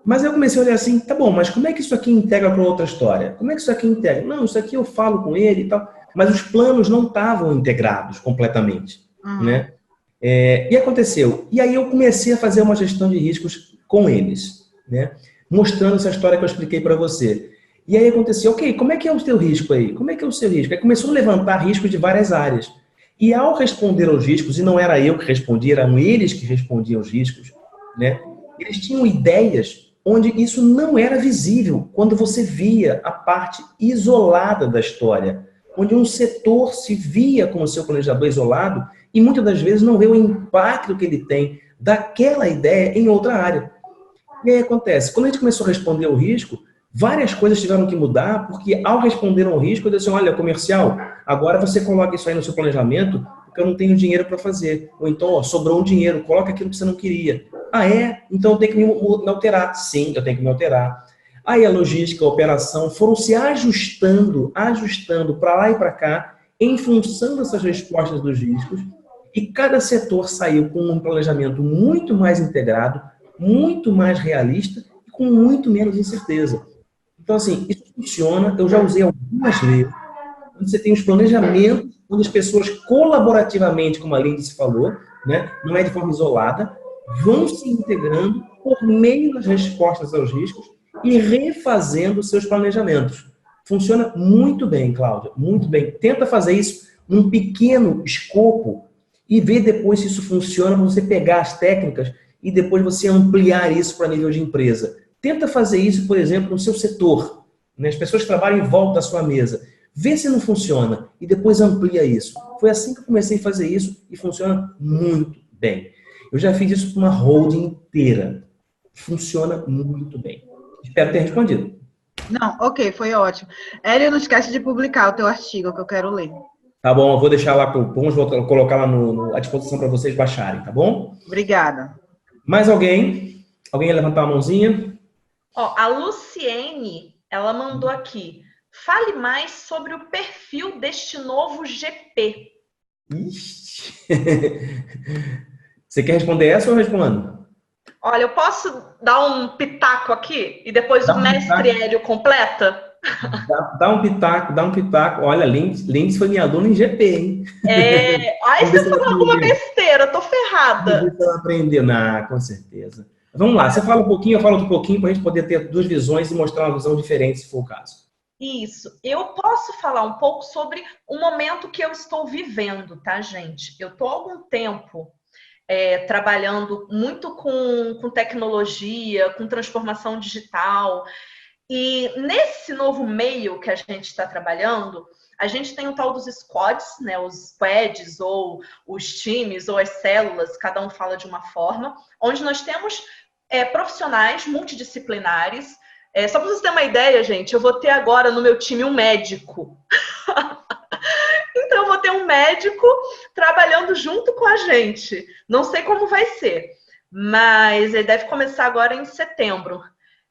Mas eu comecei a olhar assim, tá bom, mas como é que isso aqui integra com outra história? Como é que isso aqui integra? Não, isso aqui eu falo com ele e tal. Mas os planos não estavam integrados completamente, né? E aconteceu. E aí eu comecei a fazer uma gestão de riscos com eles, né? Mostrando essa história que eu expliquei para você. E aí aconteceu, ok, como é que é o teu risco aí? Como é que é o seu risco? Aí começou a levantar riscos de várias áreas. E ao responder aos riscos, e não era eu que respondia, eram eles que respondiam aos riscos, né? Eles tinham ideias onde isso não era visível, quando você via a parte isolada da história, onde um setor se via como seu planejador isolado e muitas das vezes não vê o impacto que ele tem daquela ideia em outra área. E aí acontece, quando a gente começou a responder ao risco, várias coisas tiveram que mudar, porque ao responder ao risco, eu disse, olha, comercial, agora você coloca isso aí no seu planejamento, porque eu não tenho dinheiro para fazer. Ou então, ó, sobrou um dinheiro, coloca aquilo que você não queria. Ah, é? Então eu tenho que me alterar. Sim, eu tenho que me alterar. Aí a logística, a operação foram se ajustando para lá e para cá, em função dessas respostas dos riscos, e cada setor saiu com um planejamento muito mais integrado, muito mais realista e com muito menos incerteza. Então, assim, isso funciona, eu já usei algumas vezes, onde você tem os planejamentos, onde as pessoas colaborativamente, como a Lindsay falou, né, não é de forma isolada, vão se integrando por meio das respostas aos riscos e refazendo seus planejamentos. Funciona muito bem, Cláudia, muito bem. Tenta fazer isso num pequeno escopo e ver depois se isso funciona, você pegar as técnicas e depois você ampliar isso para nível de empresa. Tenta fazer isso, por exemplo, no seu setor, né? As pessoas trabalham em volta da sua mesa. Vê se não funciona e depois amplia isso. Foi assim que eu comecei a fazer isso e funciona muito bem. Eu já fiz isso para uma holding inteira. Funciona muito bem. Espero ter respondido. Não, ok, foi ótimo. Hélio, não esquece de publicar o teu artigo que eu quero ler. Tá bom, eu vou deixar lá, vou colocar lá à disposição para vocês baixarem, tá bom? Obrigada. Mais alguém? Alguém ia levantar a mãozinha? Ó, a Luciene, ela mandou aqui. Fale mais sobre o perfil deste novo GP. Ixi. Você quer responder essa ou eu respondo? Olha, eu posso dar um pitaco aqui e depois o mestre Hélio completa? Dá um pitaco. Olha, Lindsay foi minha aluna em GP, hein? Aí você falou alguma besteira, tô ferrada. Vamos ver se ela aprendeu. Não, com certeza. Vamos lá, você fala um pouquinho, eu falo outro pouquinho, para a gente poder ter duas visões e mostrar uma visão diferente, se for o caso. Isso. Eu posso falar um pouco sobre o momento que eu estou vivendo, tá, gente? Eu estou há algum tempo trabalhando muito com tecnologia, com transformação digital. E nesse novo meio que a gente está trabalhando, a gente tem o tal dos squads, né? Os squads, ou os times, ou as células, cada um fala de uma forma, onde nós temos profissionais multidisciplinares. Só para vocês terem uma ideia, gente, eu vou ter agora no meu time um médico. Então, eu vou ter um médico trabalhando junto com a gente. Não sei como vai ser, mas ele deve começar agora em setembro.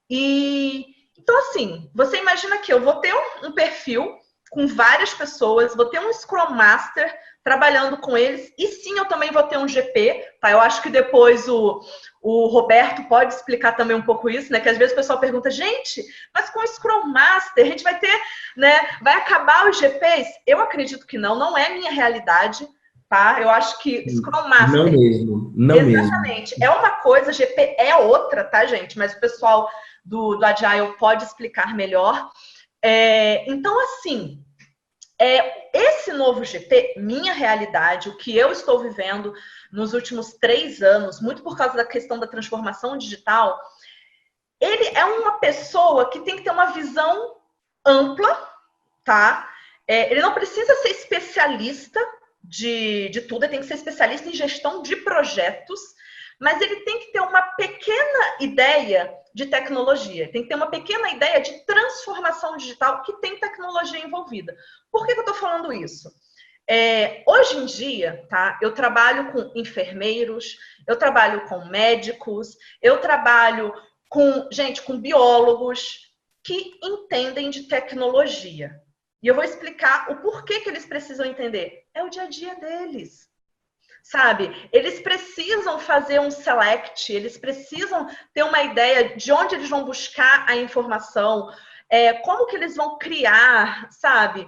Então, assim, você imagina que eu vou ter um perfil com várias pessoas, vou ter um Scrum Master trabalhando com eles, e sim, eu também vou ter um GP, tá? Eu acho que depois o Roberto pode explicar também um pouco isso, né? Que às vezes o pessoal pergunta, gente, mas com o Scrum Master a gente vai ter, né? Vai acabar os GPs? Eu acredito que não é minha realidade, tá? Eu acho que Scrum Master... Não mesmo, exatamente. É uma coisa, GP é outra, tá, gente? Mas o pessoal do Agile pode explicar melhor. Então, assim, esse novo GP, minha realidade, o que eu estou vivendo nos últimos 3 anos, muito por causa da questão da transformação digital, ele é uma pessoa que tem que ter uma visão ampla, tá? Ele não precisa ser especialista de tudo, ele tem que ser especialista em gestão de projetos, mas ele tem que ter uma pequena ideia de tecnologia, tem que ter uma pequena ideia de transformação digital que tem tecnologia envolvida. Por que eu estou falando isso? Hoje em dia, tá, eu trabalho com enfermeiros, eu trabalho com médicos, eu trabalho com biólogos que entendem de tecnologia. E eu vou explicar o porquê que eles precisam entender. É o dia a dia deles. Sabe? Eles precisam fazer um select, eles precisam ter uma ideia de onde eles vão buscar a informação, como que eles vão criar, sabe?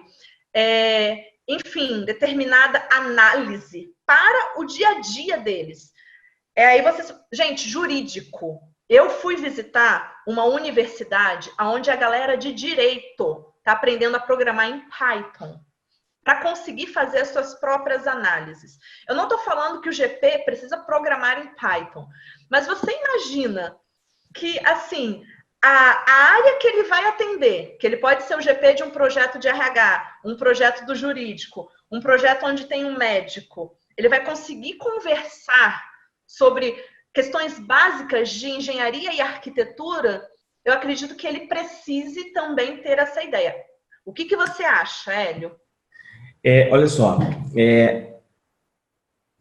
Enfim, determinada análise para o dia a dia deles. Aí gente, jurídico. Eu fui visitar uma universidade onde a galera de direito está aprendendo a programar em Python, para conseguir fazer as suas próprias análises. Eu não estou falando que o GP precisa programar em Python, mas você imagina que, assim, a área que ele vai atender, que ele pode ser o GP de um projeto de RH, um projeto do jurídico, um projeto onde tem um médico, ele vai conseguir conversar sobre questões básicas de engenharia e arquitetura. Eu acredito que ele precise também ter essa ideia. O que você acha, Hélio? Olha só,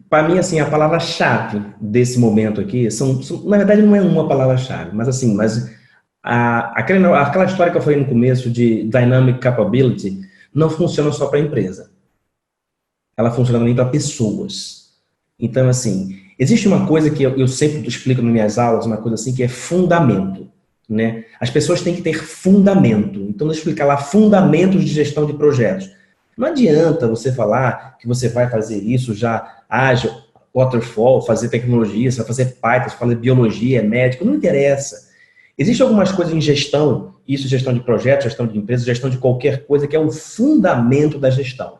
para mim, assim, a palavra-chave desse momento aqui, na verdade não é uma palavra-chave, mas assim, aquela história que eu falei no começo de Dynamic Capability não funciona só para a empresa. Ela funciona também para pessoas. Então, assim, existe uma coisa que eu sempre explico nas minhas aulas, uma coisa assim, que é fundamento, né? As pessoas têm que ter fundamento. Então, eu explicar lá fundamentos de gestão de projetos. Não adianta você falar que você vai fazer isso já ágil, waterfall, fazer tecnologia, você vai fazer Python, você vai fazer biologia, médico, não interessa. Existem algumas coisas em gestão, isso gestão de projetos, gestão de empresas, gestão de qualquer coisa, que é o fundamento da gestão.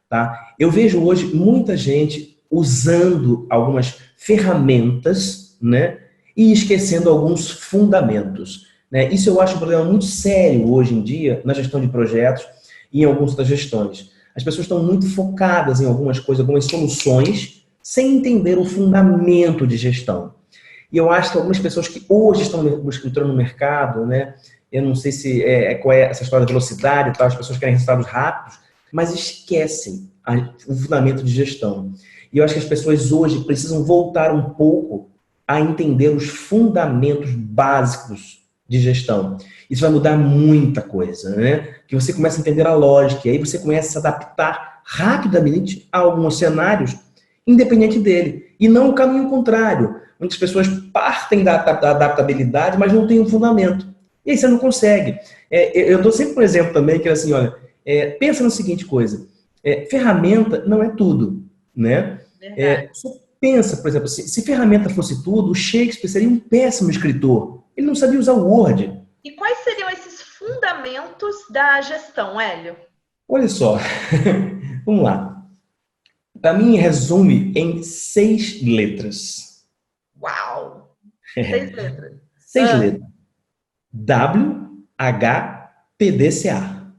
Tá? Eu vejo hoje muita gente usando algumas ferramentas, né, e esquecendo alguns fundamentos, né? Isso eu acho um problema muito sério hoje em dia na gestão de projetos e em algumas outras gestões. As pessoas estão muito focadas em algumas coisas, algumas soluções, sem entender o fundamento de gestão. E eu acho que algumas pessoas que hoje estão entrando no mercado, né, eu não sei se qual é essa história da velocidade e tal, as pessoas querem resultados rápidos, mas esquecem o fundamento de gestão. E eu acho que as pessoas hoje precisam voltar um pouco a entender os fundamentos básicos de gestão. Isso vai mudar muita coisa, né? Que você começa a entender a lógica, e aí você começa a se adaptar rapidamente a alguns cenários, independente dele. E não o caminho contrário. Muitas pessoas partem da adaptabilidade, mas não tem um fundamento. E aí você não consegue. Eu dou sempre um exemplo também, que é assim, olha, pensa na seguinte coisa, ferramenta não é tudo, né? Você pensa, por exemplo, se ferramenta fosse tudo, o Shakespeare seria um péssimo escritor. Ele não sabia usar o Word. E quais seriam esses fundamentos da gestão, Hélio? Olha só, vamos lá. Para mim, resume em 6 letras. Uau! 6 letras. 6 letras. WHPDCA.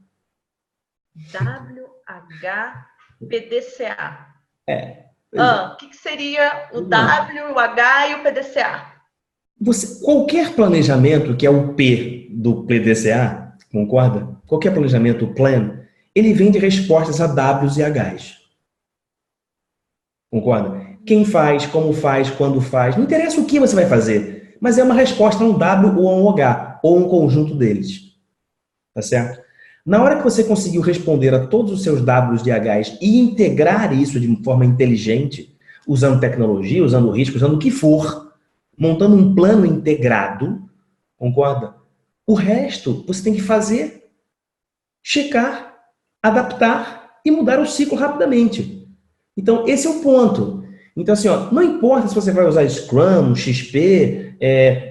WHPDCA. O que seria o W, o H e o PDCA? Qualquer planejamento, que é o P do PDCA, concorda? Qualquer planejamento, o plan, ele vem de respostas a Ws e Hs. Concorda? Quem faz, como faz, quando faz, não interessa o que você vai fazer, mas é uma resposta a um W ou a um H, ou um conjunto deles. Tá certo? Na hora que você conseguiu responder a todos os seus Ws e Hs e integrar isso de forma inteligente, usando tecnologia, usando risco, usando o que for, montando um plano integrado, concorda? O resto você tem que fazer, checar, adaptar e mudar o ciclo rapidamente. Então, esse é o ponto. Então, assim, não importa se você vai usar Scrum, XP,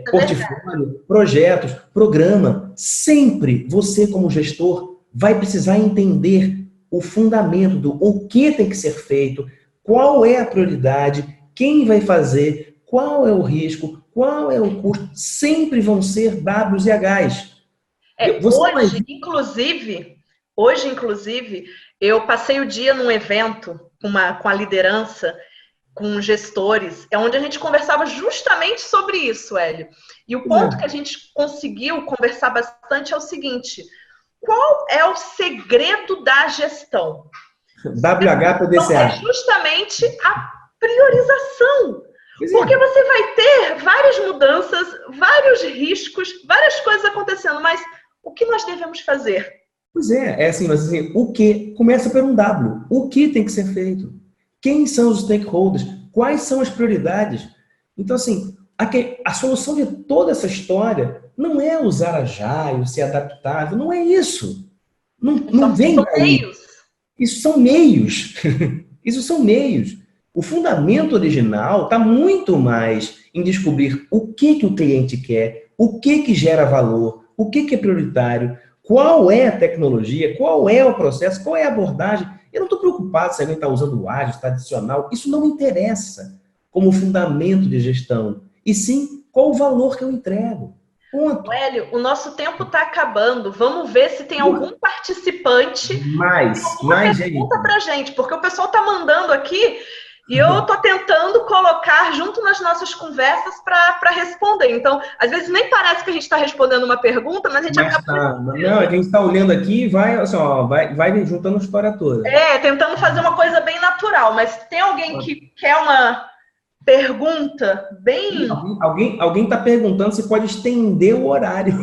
portfólio, projetos, programa, sempre você, como gestor, vai precisar entender o fundamento do o que tem que ser feito, qual é a prioridade, quem vai fazer, qual é o risco, qual é o custo. Sempre vão ser Ws e Hs. Hoje, inclusive, eu passei o dia num evento com a liderança, com gestores, onde a gente conversava justamente sobre isso, Hélio. E o ponto que a gente conseguiu conversar bastante é o seguinte: qual é o segredo da gestão? WHPDCA. É justamente a priorização. Porque você vai ter várias mudanças, vários riscos, várias coisas acontecendo, mas o que nós devemos fazer? Pois é assim, mas assim, o que? Começa por um W. O que tem que ser feito? Quem são os stakeholders? Quais são as prioridades? Então, assim, a solução de toda essa história não é usar Agile, ser adaptável, não é isso. Não vem daí. Isso são meios. Isso são meios. O fundamento original está muito mais em descobrir o que o cliente quer, o que gera valor, o que é prioritário, qual é a tecnologia, qual é o processo, qual é a abordagem. Eu não estou preocupado se alguém está usando o ágil, tradicional. Isso não me interessa como fundamento de gestão. E sim, qual o valor que eu entrego. Ponto. Hélio, o nosso tempo está acabando. Vamos ver se tem algum participante que pergunta para a gente. Porque o pessoal está mandando aqui e eu estou tentando colocar junto nas nossas conversas para responder. Então, às vezes nem parece que a gente está respondendo uma pergunta, mas a gente acaba... Não, a gente está olhando aqui e vai juntando a história toda. Tentando fazer uma coisa bem natural. Mas tem alguém que quer uma pergunta bem... Alguém está perguntando se pode estender o horário.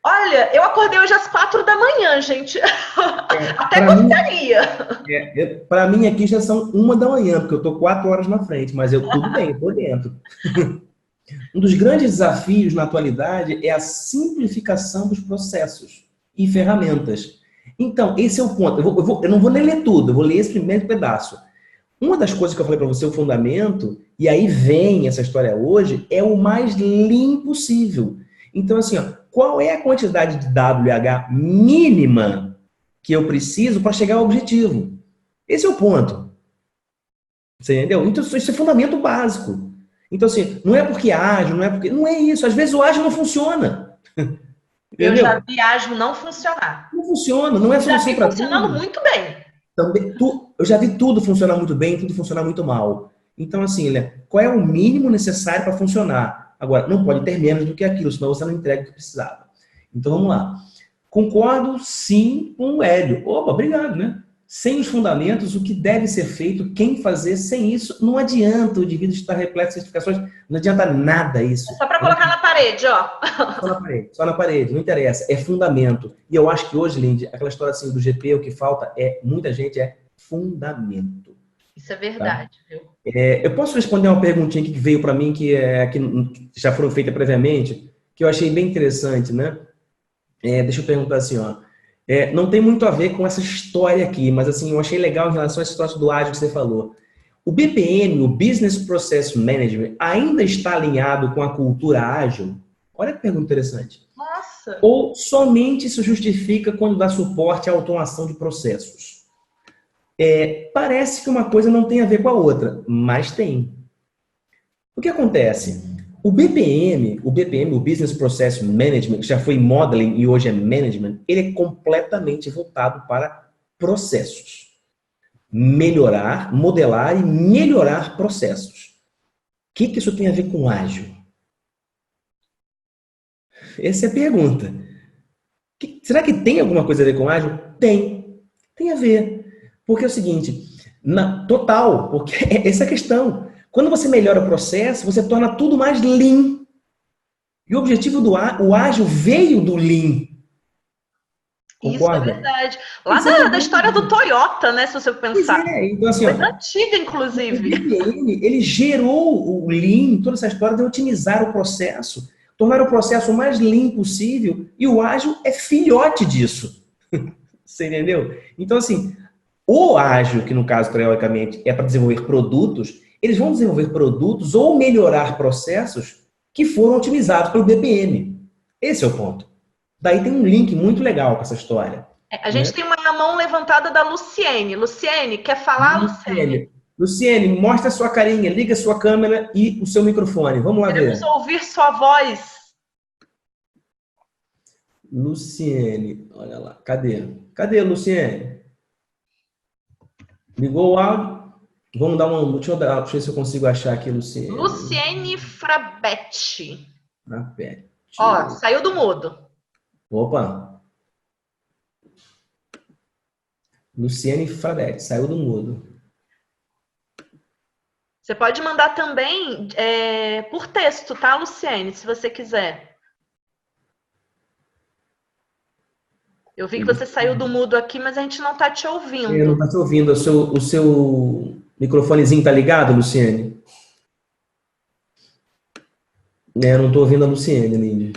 Olha, eu acordei hoje às 4 da manhã, gente. Até gostaria. Para mim aqui já são 1 da manhã, porque eu estou 4 horas na frente, mas tudo bem, eu estou dentro. Um dos grandes desafios na atualidade é a simplificação dos processos e ferramentas. Então, esse é o ponto. Eu não vou ler tudo, eu vou ler esse primeiro pedaço. Uma das coisas que eu falei para você, o fundamento, e aí vem essa história hoje, é o mais lean possível. Então, assim, qual é a quantidade de WH mínima que eu preciso para chegar ao objetivo? Esse é o ponto. Você entendeu? Então, isso é fundamento básico. Então, assim, não é porque ágil, não é porque... Não é isso. Às vezes o ágil não funciona. Eu Entendeu? já vi ágil não funcionar. Não funciona, não é Já solução vi para funcionando tudo. muito bem. Também, eu já vi tudo funcionar muito bem, tudo funcionar muito mal. Então, assim, né, qual é o mínimo necessário para funcionar? Agora, não pode ter menos do que aquilo, senão você não entrega o que precisava. Então, vamos lá. Concordo, sim, com o Hélio. Opa, obrigado, né? Sem os fundamentos, o que deve ser feito, quem fazer, sem isso, não adianta o indivíduo estar repleto de certificações, não adianta nada isso. Só para colocar na parede, ó. Só na parede, não interessa, é fundamento. E eu acho que hoje, Lindy, aquela história assim do GP, o que falta muita gente, é fundamento. Isso é verdade, tá? Viu? Eu posso responder uma perguntinha que veio para mim, que já foram feitas previamente, que eu achei bem interessante, né? Deixa eu perguntar assim, ó. Não tem muito a ver com essa história aqui, mas assim, eu achei legal em relação a esse troço do ágil que você falou. O BPM, o Business Process Management, ainda está alinhado com a cultura ágil? Olha que pergunta interessante. Nossa! Ou somente isso justifica quando dá suporte à automação de processos? Parece que uma coisa não tem a ver com a outra, mas tem. O que acontece? O BPM, o Business Process Management, que já foi Modeling e hoje é Management, ele é completamente voltado para processos. Melhorar, modelar e melhorar processos. O que isso tem a ver com ágil? Essa é a pergunta. Será que tem alguma coisa a ver com ágil? Tem a ver. Porque é o seguinte, total, porque essa é a questão. Quando você melhora o processo, você torna tudo mais lean. E o objetivo do ágil veio do lean. Concorda? Isso é verdade. Lá da história do Toyota, né, se você pensar. Então, assim, coisa antiga, inclusive. O BPM, ele gerou o lean, toda essa história de otimizar o processo, tornar o processo o mais lean possível, e o ágil é filhote disso. Você entendeu? Então, assim, o ágil, que no caso, teoricamente, é para desenvolver produtos, eles vão desenvolver produtos ou melhorar processos que foram otimizados pelo BPM. Esse é o ponto. Daí tem um link muito legal com essa história. A gente tem uma mão levantada da Luciene. Luciene, quer falar, Luciene? Luciene, mostra a sua carinha, liga a sua câmera e o seu microfone. Vamos lá ver. Queremos ouvir sua voz. Luciene, olha lá. Cadê a Luciene? Ligou o áudio? Vamos dar uma... Deixa eu ver se eu consigo achar aqui, Luciene. Luciene Frabetti. Frabetti. Ó, saiu do mudo. Opa. Luciene Frabetti, saiu do mudo. Você pode mandar também por texto, tá, Luciene, se você quiser. Eu vi que você saiu do mudo aqui, mas a gente não tá te ouvindo. Eu não está te ouvindo. O seu microfonezinho tá ligado, Luciene? Eu não estou ouvindo a Luciene, Lindy.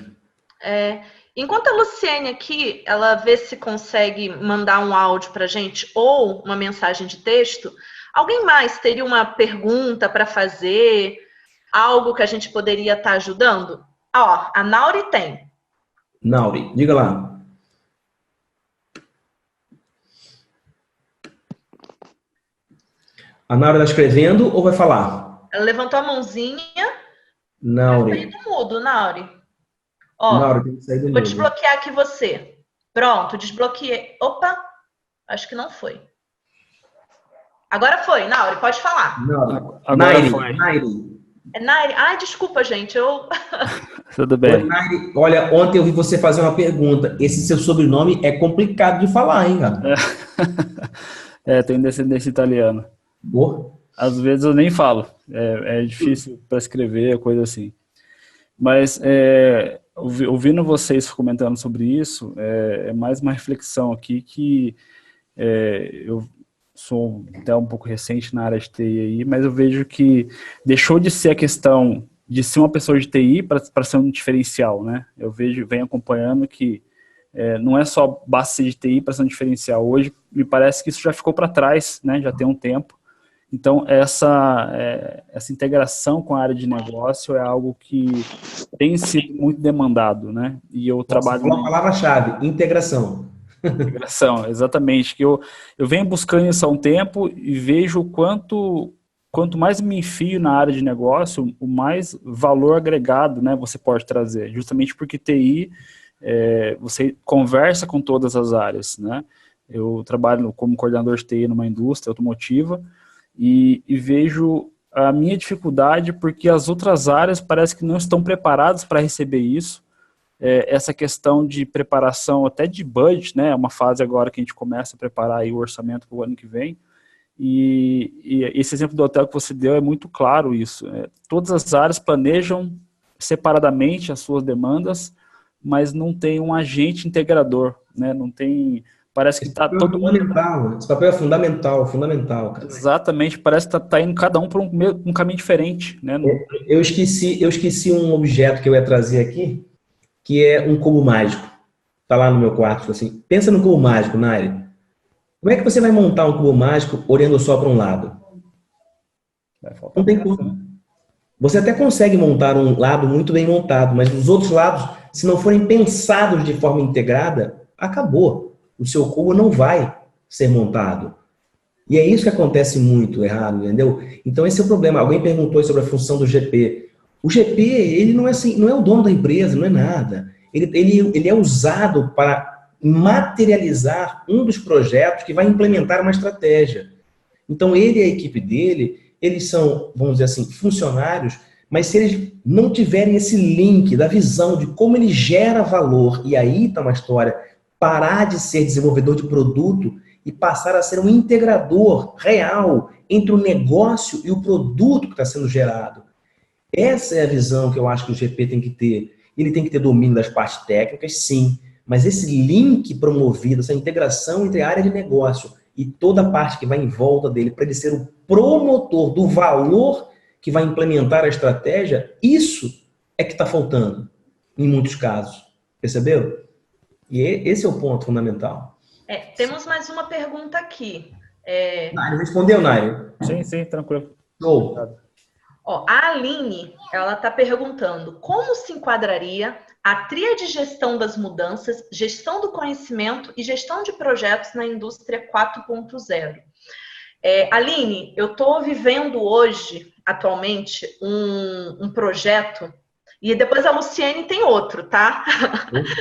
Enquanto a Luciene aqui, ela vê se consegue mandar um áudio pra gente ou uma mensagem de texto, alguém mais teria uma pergunta para fazer? Algo que a gente poderia estar ajudando? Ó, a Nauri tem. Nauri, diga lá. A Nauri está escrevendo ou vai falar? Ela levantou a mãozinha. Nauri. Vai sair do mudo, Nauri. Ó, Nauri, tem que sair do mudo. Vou desbloquear aqui você. Pronto, desbloqueei. Opa, acho que não foi. Agora foi, Nauri, pode falar. Nairi. Nairi. Ai, desculpa, gente. Tudo bem. Nairi, olha, ontem eu vi você fazer uma pergunta. Esse seu sobrenome é complicado de falar, hein, cara? Tenho descendência italiana. Boa. Às vezes eu nem falo. É difícil para escrever, coisa assim. Mas, ouvindo vocês comentando sobre isso, é mais uma reflexão aqui que eu sou até um pouco recente na área de TI aí, mas eu vejo que deixou de ser a questão de ser uma pessoa de TI para ser um diferencial, né? Eu venho acompanhando que não é só basta ser de TI para ser um diferencial. Hoje, me parece que isso já ficou para trás, né? Já tem um tempo. Então, essa integração com a área de negócio é algo que tem sido muito demandado, né? E eu trabalho... Uma palavra-chave, integração. Integração, exatamente. Que eu venho buscando isso há um tempo e vejo o quanto quanto mais me enfio na área de negócio, o mais valor agregado, né, você pode trazer. Justamente porque TI, você conversa com todas as áreas, né? Eu trabalho como coordenador de TI numa indústria automotiva e vejo a minha dificuldade porque as outras áreas parece que não estão preparadas para receber isso. Essa questão de preparação até de budget, né? É uma fase agora que a gente começa a preparar aí o orçamento para o ano que vem. E esse exemplo do hotel que você deu é muito claro isso. Todas as áreas planejam separadamente as suas demandas, mas não tem um agente integrador, né? Não tem... Parece que está todo mundo... Esse papel é fundamental, cara. Exatamente, parece que está indo cada um para um caminho diferente, né? Eu esqueci um objeto que eu ia trazer aqui, que é um cubo mágico. Está lá no meu quarto, assim. Pensa no cubo mágico, Nairi. Como é que você vai montar um cubo mágico olhando só para um lado? Não tem como. Você até consegue montar um lado muito bem montado, mas os outros lados, se não forem pensados de forma integrada, acabou. O seu cubo não vai ser montado. E é isso que acontece muito errado, entendeu? Então esse é o problema. Alguém perguntou sobre a função do GP. O GP, ele não é assim, não é o dono da empresa, não é nada. Ele é usado para materializar um dos projetos que vai implementar uma estratégia. Então ele e a equipe dele, eles são, vamos dizer assim, funcionários, mas se eles não tiverem esse link da visão de como ele gera valor, e aí está uma história, parar de ser desenvolvedor de produto e passar a ser um integrador real entre o negócio e o produto que está sendo gerado. Essa é a visão que eu acho que o GP tem que ter. Ele tem que ter domínio das partes técnicas, sim, mas esse link promovido, essa integração entre a área de negócio e toda a parte que vai em volta dele, para ele ser o promotor do valor que vai implementar a estratégia, isso é que está faltando, em muitos casos. Percebeu? E esse é o ponto fundamental. Temos mais uma pergunta aqui. Nairo, respondeu, Nairo? Sim, tranquilo. Show. A Aline, ela está perguntando como se enquadraria a tríade de gestão das mudanças, gestão do conhecimento e gestão de projetos na indústria 4.0. Aline, eu estou vivendo hoje, atualmente, um projeto, e depois a Luciene tem outro, tá?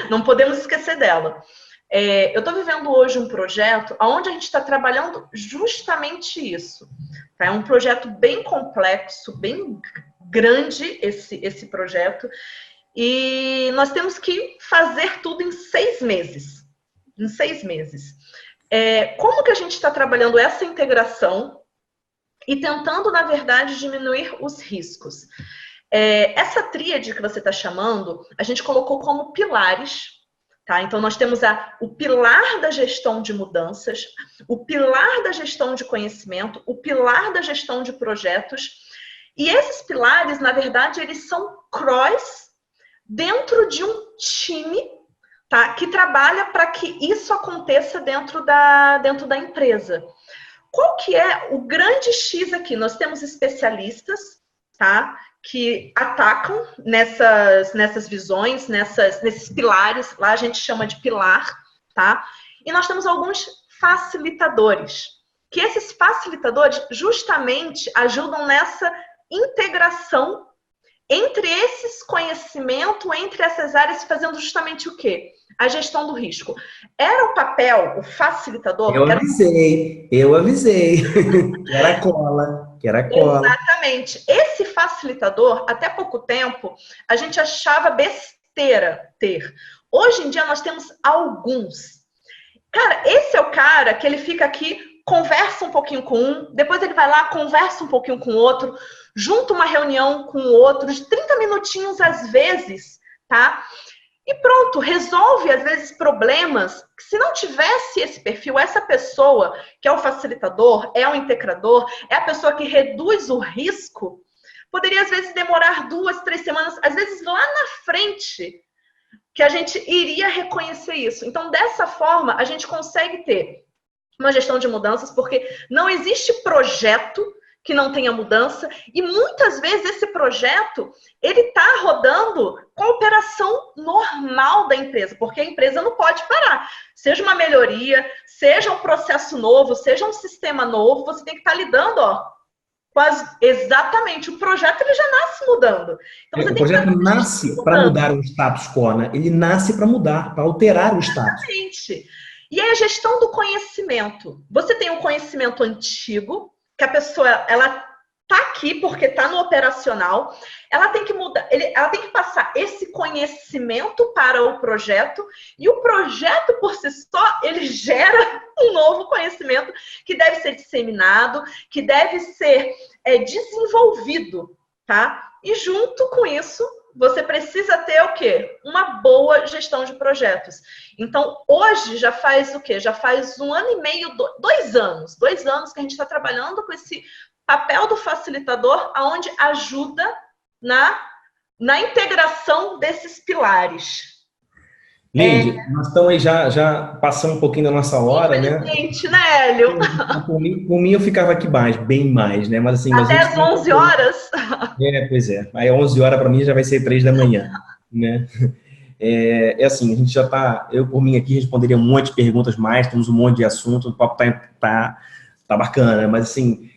Não podemos esquecer dela. Eu estou vivendo hoje um projeto onde a gente está trabalhando justamente isso. Tá? É um projeto bem complexo, bem grande esse projeto, e nós temos que fazer tudo em 6 meses. Em 6 meses. Como que a gente está trabalhando essa integração e tentando, na verdade, diminuir os riscos? Essa tríade que você está chamando, a gente colocou como pilares, tá? Então, nós temos o pilar da gestão de mudanças, o pilar da gestão de conhecimento, o pilar da gestão de projetos, e esses pilares, na verdade, eles são cross dentro de um time, tá? Que trabalha para que isso aconteça dentro da empresa. Qual que é o grande X aqui? Nós temos especialistas, tá? Que atacam nessas visões, nesses pilares, lá a gente chama de pilar, tá? E nós temos alguns facilitadores, que esses facilitadores justamente ajudam nessa integração entre esses conhecimentos, entre essas áreas, fazendo justamente o quê? A gestão do risco. Era o papel, o facilitador... Eu avisei. Que era cola. Exatamente. Esse facilitador, até pouco tempo, a gente achava besteira ter. Hoje em dia, nós temos alguns. Cara, esse é o cara que ele fica aqui, conversa um pouquinho com um, depois ele vai lá, conversa um pouquinho com o outro, junta uma reunião com o outro, de 30 minutinhos às vezes, tá? E pronto, resolve às vezes problemas que se não tivesse esse perfil, essa pessoa que é o facilitador, é o integrador, é a pessoa que reduz o risco, poderia às vezes demorar 2, 3 semanas, às vezes lá na frente, que a gente iria reconhecer isso. Então, dessa forma, a gente consegue ter uma gestão de mudanças, porque não existe projeto que não tenha mudança, e muitas vezes esse projeto, ele está rodando com a operação normal da empresa, porque a empresa não pode parar. Seja uma melhoria, seja um processo novo, seja um sistema novo, você tem que estar lidando, com Exatamente, o projeto ele já nasce mudando. Então, O projeto nasce para mudar o status quo, né? Ele nasce para mudar, para alterar o status. Exatamente. E aí a gestão do conhecimento. Você tem um conhecimento antigo, que a pessoa ela tá aqui porque está no operacional, ela tem que mudar, ela tem que passar esse conhecimento para o projeto, e o projeto por si só, ele gera um novo conhecimento que deve ser disseminado, que deve ser desenvolvido, tá? E junto com isso, você precisa ter o quê? Uma boa gestão de projetos. Então, hoje já faz o quê? Já faz 1 ano e meio, 2 anos. 2 anos que a gente está trabalhando com esse papel do facilitador, aonde ajuda na integração desses pilares. Lindy, nós estamos aí já passando um pouquinho da nossa hora, né? Infelizmente, né, Hélio? Por mim eu ficava aqui bem mais, né? Mas assim, até às 11 horas. Pois é. Aí 11 horas para mim já vai ser 3 da manhã, né? Assim, a gente já tá... Eu, por mim, aqui responderia um monte de perguntas mais, temos um monte de assunto, o papo tá bacana, mas assim...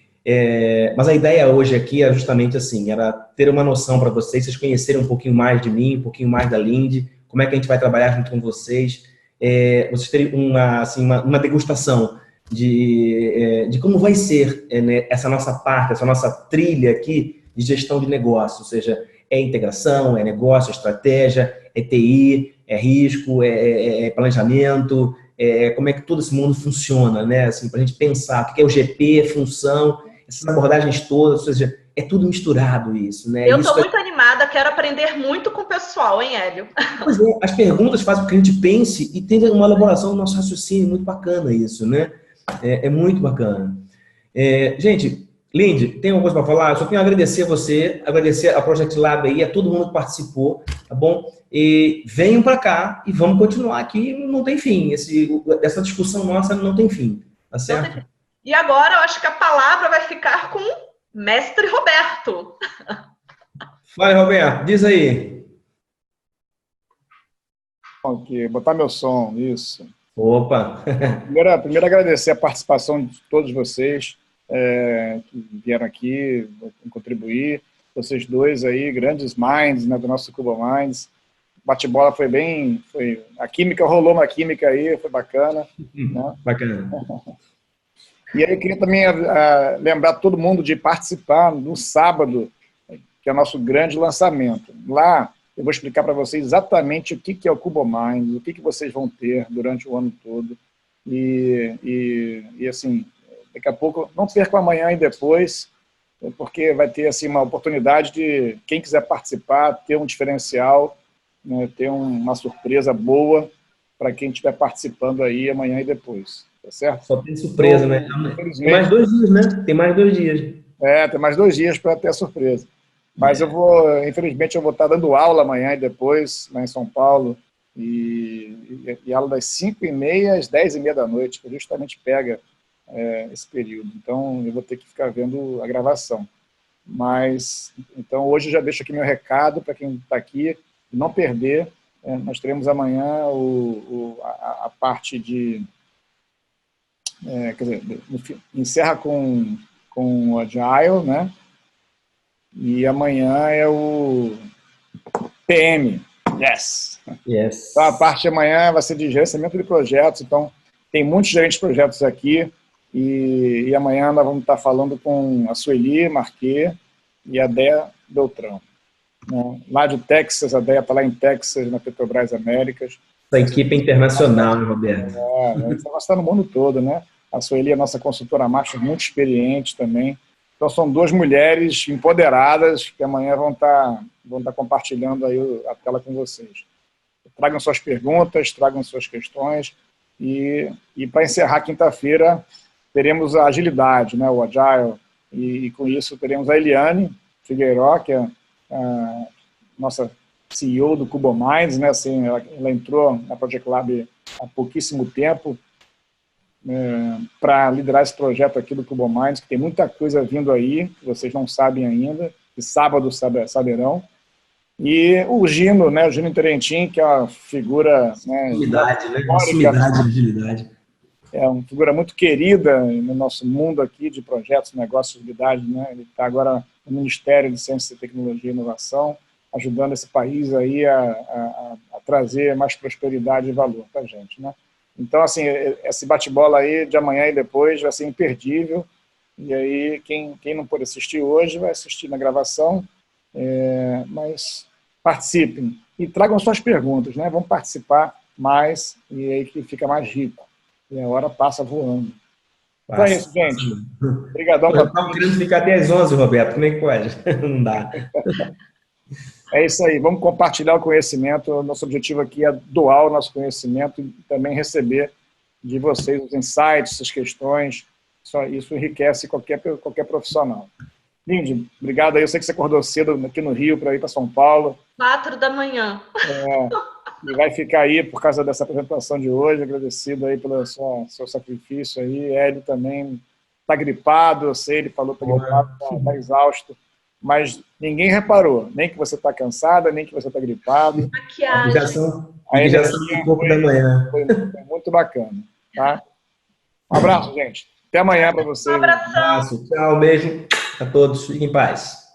mas a ideia hoje aqui é justamente assim, era ter uma noção para vocês conhecerem um pouquinho mais de mim, um pouquinho mais da Lindy, como é que a gente vai trabalhar junto com vocês, vocês terem uma degustação de como vai ser né, essa nossa parte, essa nossa trilha aqui de gestão de negócio, ou seja, integração, negócio, estratégia, TI, risco, planejamento, como é que todo esse mundo funciona, né? Assim, para a gente pensar o que é o GP, função, essas abordagens todas, ou seja, é tudo misturado isso, né? Eu estou muito animada, quero aprender muito com o pessoal, hein, Hélio? Pois é, as perguntas fazem com que a gente pense e tenha uma elaboração do nosso raciocínio, muito bacana isso, né? É muito bacana. Gente, Lindy, tem alguma coisa para falar? Eu só tenho a agradecer a você, agradecer a Project Lab aí, a todo mundo que participou, tá bom? E venham para cá e vamos continuar aqui, não tem fim. Essa discussão nossa não tem fim, tá certo? E agora eu acho que a palavra vai ficar com Mestre Roberto. Fala, Roberto, diz aí. Aqui, botar meu som, isso. Opa! Primeiro agradecer a participação de todos vocês que vieram aqui contribuir. Vocês dois aí, grandes minds, né, do nosso Cubo Minds. Bate-bola a química, rolou uma química aí, foi bacana. Né? Bacana. E aí eu queria também lembrar todo mundo de participar no sábado, que é o nosso grande lançamento. Lá eu vou explicar para vocês exatamente o que é o Cubo Minds, o que vocês vão ter durante o ano todo. E assim, daqui a pouco, não percam amanhã e depois, porque vai ter assim, uma oportunidade de quem quiser participar, ter um diferencial, né, ter uma surpresa boa para quem estiver participando aí amanhã e depois. Tá certo? Só tem surpresa, né? Tem mais 2 dias, né? Tem mais 2 dias. Tem mais 2 dias para ter a surpresa. Mas infelizmente, eu vou estar dando aula amanhã e depois, lá em São Paulo, e aula das 5h30 às 10h30 da noite, que justamente pega esse período. Então, eu vou ter que ficar vendo a gravação. Mas, então, hoje eu já deixo aqui meu recado para quem está aqui, não perder. Nós teremos amanhã a parte de... quer dizer, encerra com o Agile, né? E amanhã é o PM. Yes! Então, a parte de amanhã vai ser de gerenciamento de projetos. Então, tem muitos gerentes de projetos aqui. E amanhã nós vamos estar falando com a Sueli Marquet e a Déa Beltrão. Né? Lá de Texas, a Déa está lá em Texas, na Petrobras Américas. Essa equipe internacional, né, Roberto? Ela está no mundo todo, né? A Sueli é nossa consultora master, muito experiente também. Então, são 2 mulheres empoderadas que amanhã vão estar compartilhando aí a tela com vocês. Tragam suas perguntas, tragam suas questões. E para encerrar quinta-feira, teremos a agilidade, né, o Agile. E com isso teremos a Eliane Figueiró, que é a nossa CEO do Cubo Minds, né? Assim, ela entrou na Project Lab há pouquíssimo tempo para liderar esse projeto aqui do Cubo Minds, que tem muita coisa vindo aí, que vocês não sabem ainda, que sábado saberão. E o Gino, né, o Gino Terentin, que é uma figura... Né, agilidade, né? Agilidade. é uma figura muito querida no nosso mundo aqui de projetos, negócios, atividade, né? Ele está agora no Ministério de Ciência, Tecnologia e Inovação, ajudando esse país aí a trazer mais prosperidade e valor para a gente, né? Então, assim, esse bate-bola aí de amanhã e depois vai ser imperdível, e aí quem não pôde assistir hoje vai assistir na gravação, mas participem e tragam suas perguntas, né? Vamos participar mais e aí que fica mais rico. E a hora passa voando. Então é isso, gente. Obrigadão. Eu estava querendo ficar até às 11, Roberto. Como é que pode? Não dá. É isso aí. Vamos compartilhar o conhecimento. Nosso objetivo aqui é doar o nosso conhecimento e também receber de vocês os insights, as questões. Isso enriquece qualquer profissional. Lindy, obrigado aí. Eu sei que você acordou cedo aqui no Rio para ir para São Paulo. 4 da manhã. E vai ficar aí por causa dessa apresentação de hoje. Agradecido aí pelo seu sacrifício aí. Hélio também está gripado, eu sei, ele falou que está gripado, está exausto. Mas ninguém reparou, nem que você está cansada, nem que você está gripado. Maquiagem. A energia um pouco da manhã. Foi muito bacana. Tá? Um abraço, gente. Até amanhã para vocês. Um abração. Tchau, beijo a todos. Fiquem em paz.